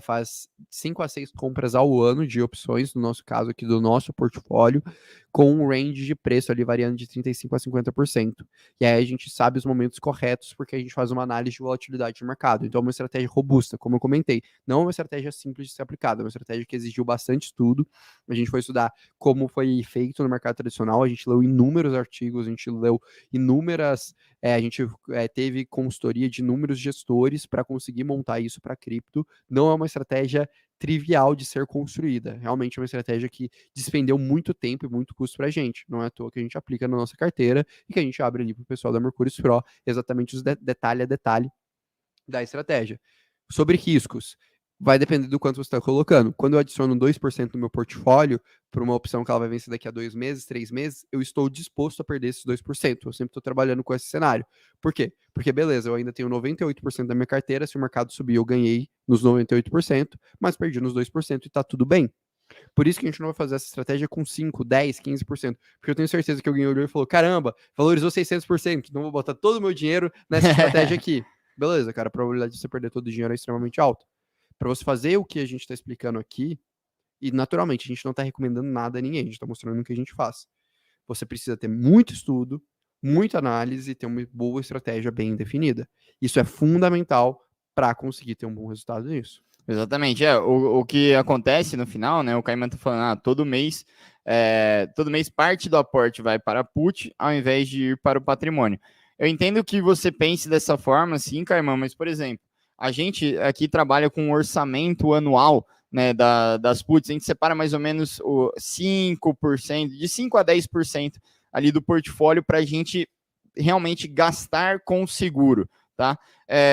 faz 5 a 6 compras ao ano de opções, no nosso caso aqui do nosso portfólio, com um range de preço ali variando de 35% a 50%. E aí a gente sabe os momentos corretos, porque a gente faz uma análise de volatilidade de mercado. Então é uma estratégia robusta, como eu comentei. Não é uma estratégia simples de ser aplicada, é uma estratégia que exigiu bastante estudo. A gente foi estudar como foi feito no mercado tradicional, a gente leu inúmeros artigos, a gente leu inúmeras... a gente teve consultoria de inúmeros gestores para conseguir montar isso para cripto. Não é uma estratégia trivial de ser construída. Realmente é uma estratégia que despendeu muito tempo e muito custo para a gente. Não é à toa que a gente aplica na nossa carteira e que a gente abre ali para o pessoal da Mercúrio Pro exatamente os detalhe a detalhe da estratégia. Sobre riscos, vai depender do quanto você está colocando. Quando eu adiciono 2% no meu portfólio, para uma opção que ela vai vencer daqui a 2 meses, 3 meses, eu estou disposto a perder esses 2%. Eu sempre estou trabalhando com esse cenário. Por quê? Porque, beleza, eu ainda tenho 98% da minha carteira, se o mercado subir, eu ganhei nos 98%, mas perdi nos 2% e está tudo bem. Por isso que a gente não vai fazer essa estratégia com 5, 10, 15%. Porque eu tenho certeza que alguém olhou e falou, caramba, valorizou 600%, então vou botar todo o meu dinheiro nessa estratégia aqui. Beleza, cara, a probabilidade de você perder todo o dinheiro é extremamente alta. Para você fazer o que a gente está explicando aqui, e naturalmente a gente não está recomendando nada a ninguém, a gente está mostrando o que a gente faz. Você precisa ter muito estudo, muita análise e ter uma boa estratégia bem definida. Isso é fundamental para conseguir ter um bom resultado nisso. Exatamente, o que acontece no final, né? O Caimã tá falando, todo mês parte do aporte vai para a put, ao invés de ir para o patrimônio. Eu entendo que você pense dessa forma, sim, Caimã, mas, por exemplo, a gente aqui trabalha com um orçamento anual, né, das puts, a gente separa mais ou menos o 5%, de 5% a 10% ali do portfólio para a gente realmente gastar com seguro, tá?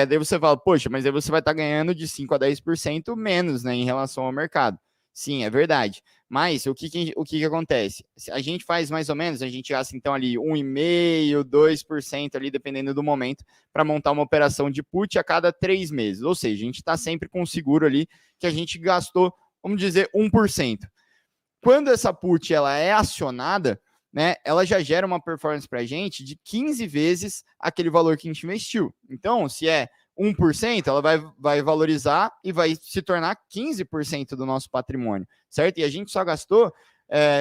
Daí você fala, poxa, mas aí você vai estar ganhando de 5% a 10% menos, né, em relação ao mercado. Sim, é verdade. Mas o que acontece? A gente faz mais ou menos, a gente gasta então ali 1,5%, 2% ali, dependendo do momento, para montar uma operação de put a cada 3 meses. Ou seja, a gente está sempre com um seguro ali que a gente gastou, vamos dizer, 1%. Quando essa put ela é acionada, né, ela já gera uma performance para a gente de 15 vezes aquele valor que a gente investiu. Então, se é 1%, ela vai valorizar e vai se tornar 15% do nosso patrimônio, certo? E a gente só gastou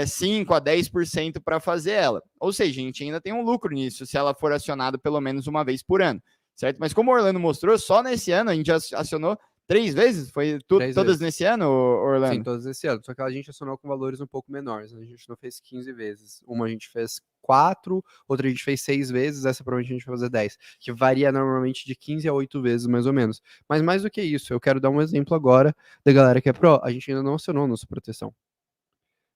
5 a 10% para fazer ela. Ou seja, a gente ainda tem um lucro nisso, se ela for acionada pelo menos uma vez por ano, certo? Mas como o Orlando mostrou, só nesse ano a gente já acionou 3 vezes? Foi todas nesse ano, Orlando? Sim, todas esse ano. Só que a gente acionou com valores um pouco menores. A gente não fez 15 vezes. Uma a gente fez 4, outra a gente fez 6 vezes, essa provavelmente a gente vai fazer 10. Que varia normalmente de 15 a 8 vezes, mais ou menos. Mas mais do que isso, eu quero dar um exemplo agora da galera que é pro. A gente ainda não acionou a nossa proteção.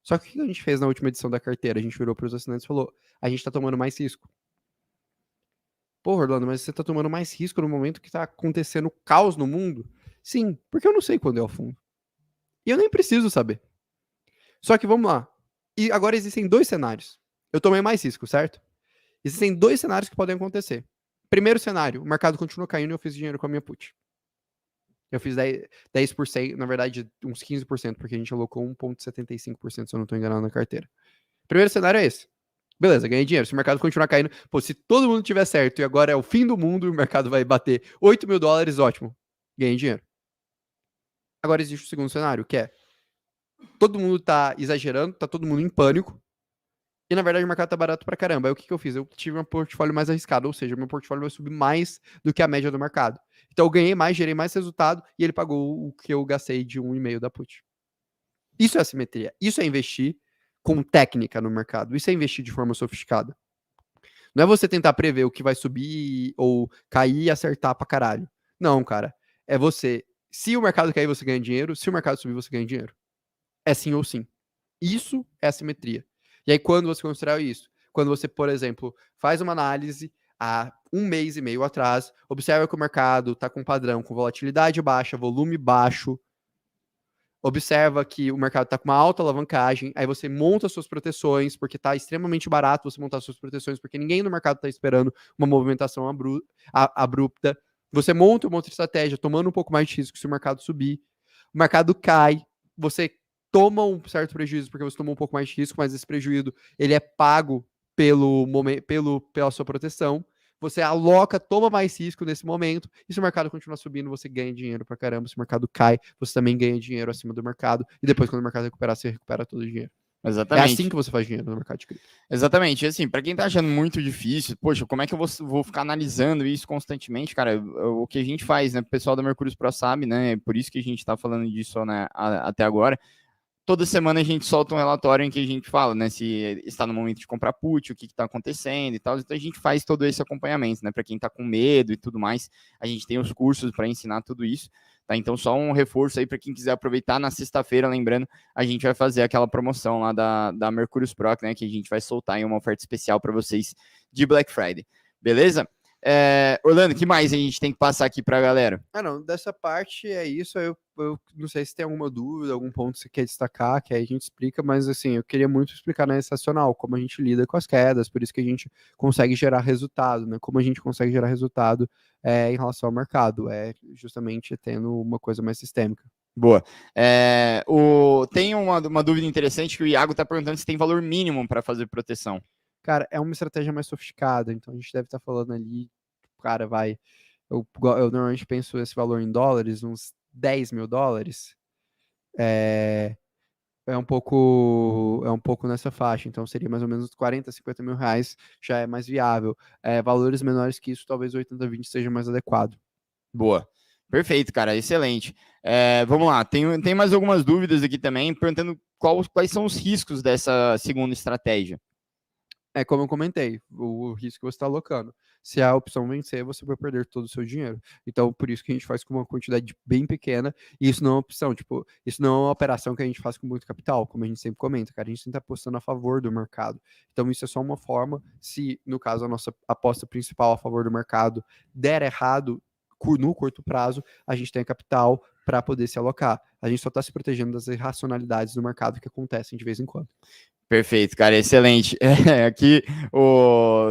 Só que o que a gente fez na última edição da carteira? A gente virou para os assinantes e falou: a gente tá tomando mais risco. Pô, Orlando, mas você tá tomando mais risco no momento que tá acontecendo caos no mundo? Sim, porque eu não sei quando é o fundo. E eu nem preciso saber. Só que vamos lá. E agora existem 2 cenários. Eu tomei mais risco, certo? Existem 2 cenários que podem acontecer. Primeiro cenário, o mercado continua caindo e eu fiz dinheiro com a minha put. Eu fiz 10%, na verdade, uns 15%, porque a gente alocou 1,75%, se eu não estou enganado, na carteira. Primeiro cenário é esse. Beleza, ganhei dinheiro. Se o mercado continuar caindo, pô, se todo mundo tiver certo e agora é o fim do mundo e o mercado vai bater $8.000, ótimo. Ganhei dinheiro. Agora existe o segundo cenário, que é todo mundo tá exagerando, tá todo mundo em pânico. E na verdade o mercado tá barato pra caramba. Aí o que eu fiz? Eu tive um portfólio mais arriscado, ou seja, meu portfólio vai subir mais do que a média do mercado. Então eu ganhei mais, gerei mais resultado e ele pagou o que eu gastei de 1,5 da put. Isso é assimetria. Isso é investir com técnica no mercado. Isso é investir de forma sofisticada. Não é você tentar prever o que vai subir ou cair e acertar pra caralho. Não, cara. É você. Se o mercado cair, você ganha dinheiro. Se o mercado subir, você ganha dinheiro. É sim ou sim. Isso é assimetria. E aí, quando você constrói isso? Quando você, por exemplo, faz uma análise há 1 mês e meio atrás, observa que o mercado está com padrão, com volatilidade baixa, volume baixo, observa que o mercado está com uma alta alavancagem, aí você monta suas proteções, porque está extremamente barato você montar suas proteções, porque ninguém no mercado está esperando uma movimentação abrupta. Você monta uma outra estratégia, tomando um pouco mais de risco se o mercado subir. O mercado cai, você toma um certo prejuízo porque você tomou um pouco mais de risco, mas esse prejuízo ele é pago pela sua proteção. Você aloca, toma mais risco nesse momento, e se o mercado continuar subindo, você ganha dinheiro pra caramba. Se o mercado cai, você também ganha dinheiro acima do mercado, e depois, quando o mercado recuperar, você recupera todo o dinheiro. Exatamente. É assim que você faz dinheiro no mercado de cripto. Exatamente. E assim, para quem tá achando muito difícil, poxa, como é que eu vou ficar analisando isso constantemente, cara? O que a gente faz, né? O pessoal da Mercúrio Pro sabe, né? Por isso que a gente tá falando disso, né, até agora. Toda semana a gente solta um relatório em que a gente fala, né, se está no momento de comprar put, o que está acontecendo e tal. Então a gente faz todo esse acompanhamento, né, para quem está com medo e tudo mais. A gente tem os cursos para ensinar tudo isso, tá? Então só um reforço aí para quem quiser aproveitar na sexta-feira, lembrando, a gente vai fazer aquela promoção lá da Mercúrio Pro, né, que a gente vai soltar em uma oferta especial para vocês de Black Friday. Beleza? Orlando, o que mais a gente tem que passar aqui para a galera? Não, dessa parte é isso. Eu não sei se tem alguma dúvida, algum ponto que você quer destacar, que aí a gente explica, mas assim, eu queria muito explicar na estacional como a gente lida com as quedas, por isso que a gente consegue gerar resultado, né? Como a gente consegue gerar resultado em relação ao mercado, justamente tendo uma coisa mais sistêmica. Boa. Tem uma dúvida interessante que o Iago está perguntando se tem valor mínimo para fazer proteção. Cara, é uma estratégia mais sofisticada, então a gente deve estar falando ali, cara, eu normalmente penso esse valor em dólares, uns $10.000. É um pouco nessa faixa, então seria mais ou menos 40, 50 mil reais, já é mais viável. Valores menores que isso, talvez 80-20 seja mais adequado. Boa. Perfeito, cara, excelente. Vamos lá, tem mais algumas dúvidas aqui também, perguntando quais são os riscos dessa segunda estratégia. Como eu comentei, o risco que você está alocando. Se a opção vencer, você vai perder todo o seu dinheiro. Então, por isso que a gente faz com uma quantidade bem pequena, e isso não é uma opção, isso não é uma operação que a gente faz com muito capital, como a gente sempre comenta, cara, a gente sempre está apostando a favor do mercado. Então, isso é só uma forma, se, no caso, a nossa aposta principal a favor do mercado der errado, no curto prazo, a gente tem capital para poder se alocar. A gente só está se protegendo das irracionalidades do mercado que acontecem de vez em quando. Perfeito, cara, excelente. Aqui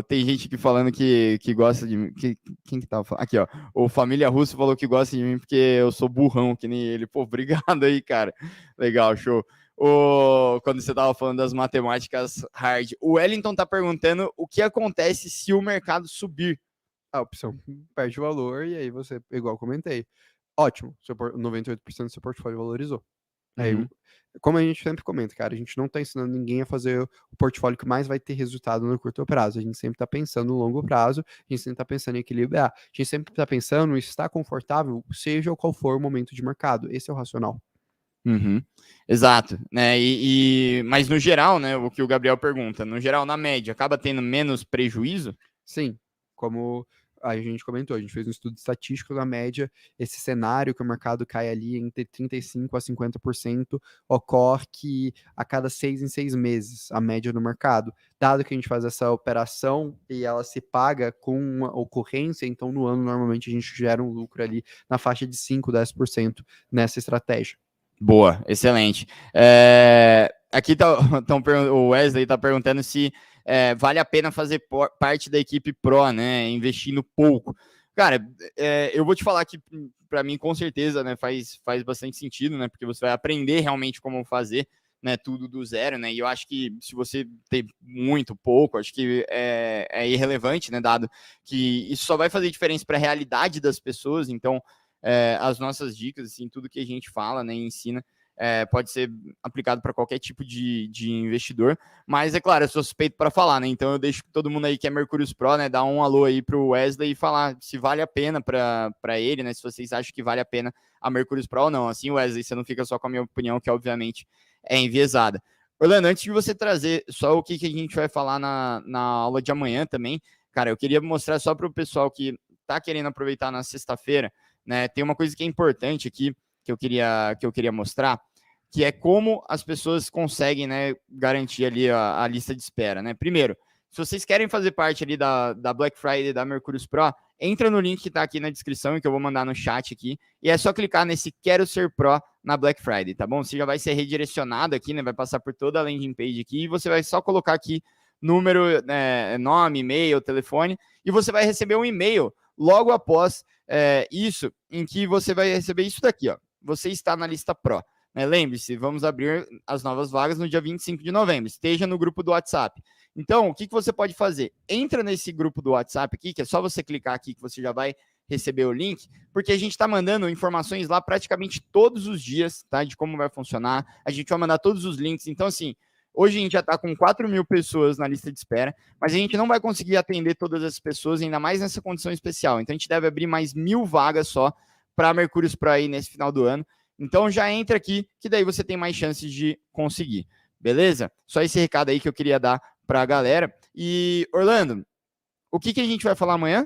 tem gente aqui falando que gosta de mim. Quem que tava falando? Aqui, ó. O Família Russo falou que gosta de mim porque eu sou burrão, que nem ele. Pô, obrigado aí, cara. Legal, show. Quando você tava falando das matemáticas hard, o Wellington tá perguntando o que acontece se o mercado subir. A opção perde valor e aí você, igual eu comentei, ótimo, 98% do seu portfólio valorizou. Aí, como a gente sempre comenta, cara, a gente não tá ensinando ninguém a fazer o portfólio que mais vai ter resultado no curto prazo. A gente sempre tá pensando no longo prazo, a gente sempre tá pensando em equilibrar, a gente sempre tá pensando em estar confortável, seja qual for o momento de mercado. Esse é o racional. Exato, né? Mas no geral, né? O que o Gabriel pergunta, no geral, na média, acaba tendo menos prejuízo? Sim, como a gente comentou, a gente fez um estudo estatístico na média, esse cenário que o mercado cai ali entre 35% a 50%, ocorre a cada 6 em 6 meses, a média do mercado. Dado que a gente faz essa operação e ela se paga com uma ocorrência, então no ano normalmente a gente gera um lucro ali na faixa de 5, 10% nessa estratégia. Boa, excelente. Aqui o Wesley está perguntando se vale a pena fazer parte da equipe Pro, né? Investindo pouco. Cara, eu vou te falar que para mim com certeza, né, faz bastante sentido, né? Porque você vai aprender realmente como fazer, né, tudo do zero, né, e eu acho que se você ter muito, pouco, acho que é irrelevante, né, dado que isso só vai fazer diferença para a realidade das pessoas. Então, as nossas dicas, assim, tudo que a gente fala, né, e ensina, pode ser aplicado para qualquer tipo de investidor, mas é claro, eu sou suspeito para falar, né? Então eu deixo todo mundo aí que é Mercúrios Pro, né, dar um alô aí pro Wesley e falar se vale a pena para ele, né? Se vocês acham que vale a pena a Mercúrios Pro ou não. Assim, Wesley, você não fica só com a minha opinião, que obviamente é enviesada. Orlando, antes de você trazer só o que a gente vai falar na aula de amanhã também, cara, eu queria mostrar só para o pessoal que tá querendo aproveitar na sexta-feira, né? Tem uma coisa que é importante aqui, que eu queria mostrar, que é como as pessoas conseguem, né, garantir ali a lista de espera, né? Primeiro, se vocês querem fazer parte ali da Black Friday da Mercúrios Pro, entra no link que está aqui na descrição e que eu vou mandar no chat aqui, e é só clicar nesse Quero Ser Pro na Black Friday, tá bom? Você já vai ser redirecionado aqui, né? Vai passar por toda a landing page aqui e você vai só colocar aqui número, nome, e-mail, telefone, e você vai receber um e-mail logo após isso, em que você vai receber isso daqui, ó. Você está na lista Pro. Né? Lembre-se, vamos abrir as novas vagas no dia 25 de novembro. Esteja no grupo do WhatsApp. Então, o que você pode fazer? Entra nesse grupo do WhatsApp aqui, que é só você clicar aqui que você já vai receber o link, porque a gente está mandando informações lá praticamente todos os dias, tá? De como vai funcionar. A gente vai mandar todos os links. Então, assim, hoje a gente já está com 4.000 pessoas na lista de espera, mas a gente não vai conseguir atender todas as pessoas, ainda mais nessa condição especial. Então, a gente deve abrir mais 1.000 vagas só para Mercúrios Pro aí nesse final do ano. Então já entra aqui, que daí você tem mais chances de conseguir, beleza? Só esse recado aí que eu queria dar para a galera. E, Orlando, o que a gente vai falar amanhã?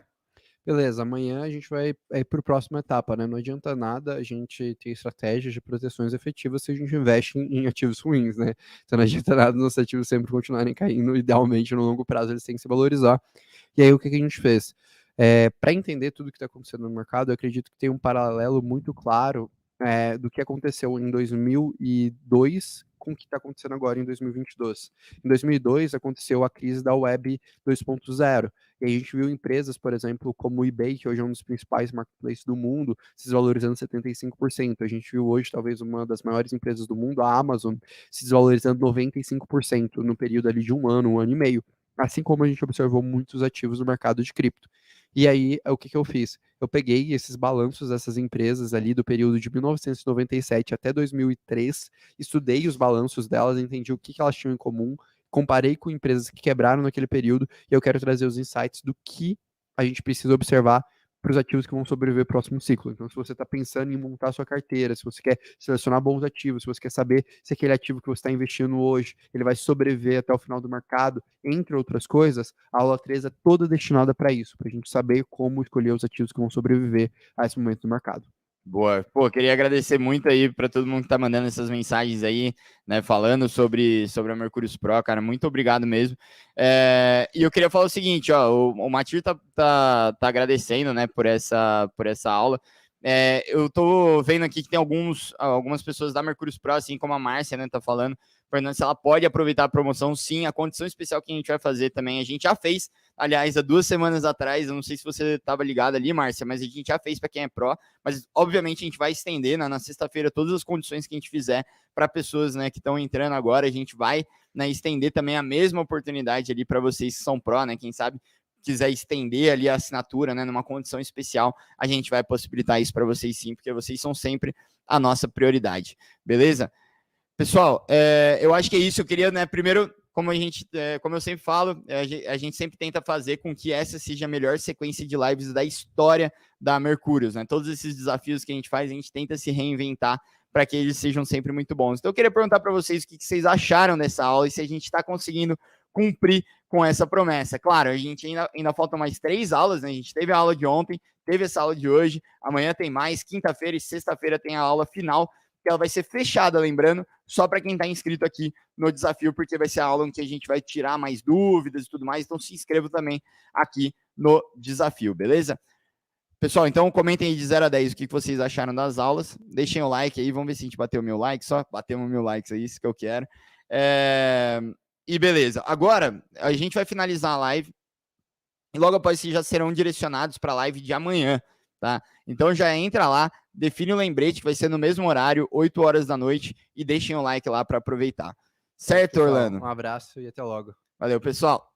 Beleza, amanhã a gente vai para a próxima etapa, né? Não adianta nada a gente ter estratégias de proteções efetivas se a gente investe em ativos ruins, né? Então não adianta nada nossos ativos sempre continuarem caindo, idealmente no longo prazo eles têm que se valorizar. E aí o que a gente fez? Para entender tudo que está acontecendo no mercado, eu acredito que tem um paralelo muito claro do que aconteceu em 2002 com o que está acontecendo agora em 2022. Em 2002 aconteceu a crise da Web 2.0, e a gente viu empresas, por exemplo, como o eBay, que hoje é um dos principais marketplaces do mundo, se desvalorizando 75%. A gente viu hoje talvez uma das maiores empresas do mundo, a Amazon, se desvalorizando 95% no período ali de um ano e meio. Assim como a gente observou muitos ativos no mercado de cripto. E aí, o que eu fiz? Eu peguei esses balanços dessas empresas ali do período de 1997 até 2003, estudei os balanços delas, entendi o que elas tinham em comum, comparei com empresas que quebraram naquele período, e eu quero trazer os insights do que a gente precisa observar para os ativos que vão sobreviver ao próximo ciclo. Então, se você está pensando em montar a sua carteira, se você quer selecionar bons ativos, se você quer saber se aquele ativo que você está investindo hoje, ele vai sobreviver até o final do mercado, entre outras coisas, a aula 3 é toda destinada para isso, para a gente saber como escolher os ativos que vão sobreviver a esse momento do mercado. Boa. Pô, queria agradecer muito aí para todo mundo que tá mandando essas mensagens aí, né, falando sobre a Mercúrios Pro, cara, muito obrigado mesmo. E eu queria falar o seguinte, ó, o Matir tá agradecendo, né, por essa aula. Eu tô vendo aqui que tem algumas pessoas da Mercúrios Pro, assim como a Márcia, né, tá falando, Fernando, se ela pode aproveitar a promoção, sim, a condição especial que a gente vai fazer também, a gente já fez, aliás, há 2 semanas atrás, eu não sei se você estava ligado ali, Márcia, mas a gente já fez para quem é pró, mas obviamente a gente vai estender na sexta-feira todas as condições que a gente fizer para pessoas, né, que estão entrando agora, a gente vai, né, estender também a mesma oportunidade ali para vocês que são pró, né, quem sabe quiser estender ali a assinatura, né, numa condição especial, a gente vai possibilitar isso para vocês sim, porque vocês são sempre a nossa prioridade, beleza? Pessoal, eu acho que é isso. Eu queria, né, primeiro, como eu sempre falo, a gente sempre tenta fazer com que essa seja a melhor sequência de lives da história da Mercúrios, né? Todos esses desafios que a gente faz, a gente tenta se reinventar para que eles sejam sempre muito bons. Então, eu queria perguntar para vocês o que vocês acharam dessa aula e se a gente está conseguindo cumprir com essa promessa. Claro, a gente ainda faltam mais 3 aulas, né? A gente teve a aula de ontem, teve essa aula de hoje, amanhã tem mais, quinta-feira e sexta-feira tem a aula final, que ela vai ser fechada, lembrando, só para quem está inscrito aqui no desafio, porque vai ser a aula em que a gente vai tirar mais dúvidas e tudo mais, então se inscreva também aqui no desafio, beleza? Pessoal, então comentem aí de 0 a 10 o que vocês acharam das aulas, deixem o like aí, vamos ver se a gente bateu 1.000 likes, só batemos 1.000 likes aí, isso que eu quero. E beleza, agora a gente vai finalizar a live, e logo após isso já serão direcionados para a live de amanhã, tá? Então já entra lá, define o lembrete, que vai ser no mesmo horário, 8 horas da noite, e deixem o like lá para aproveitar. Certo, Pessoal, Orlando? Um abraço e até logo. Valeu, pessoal.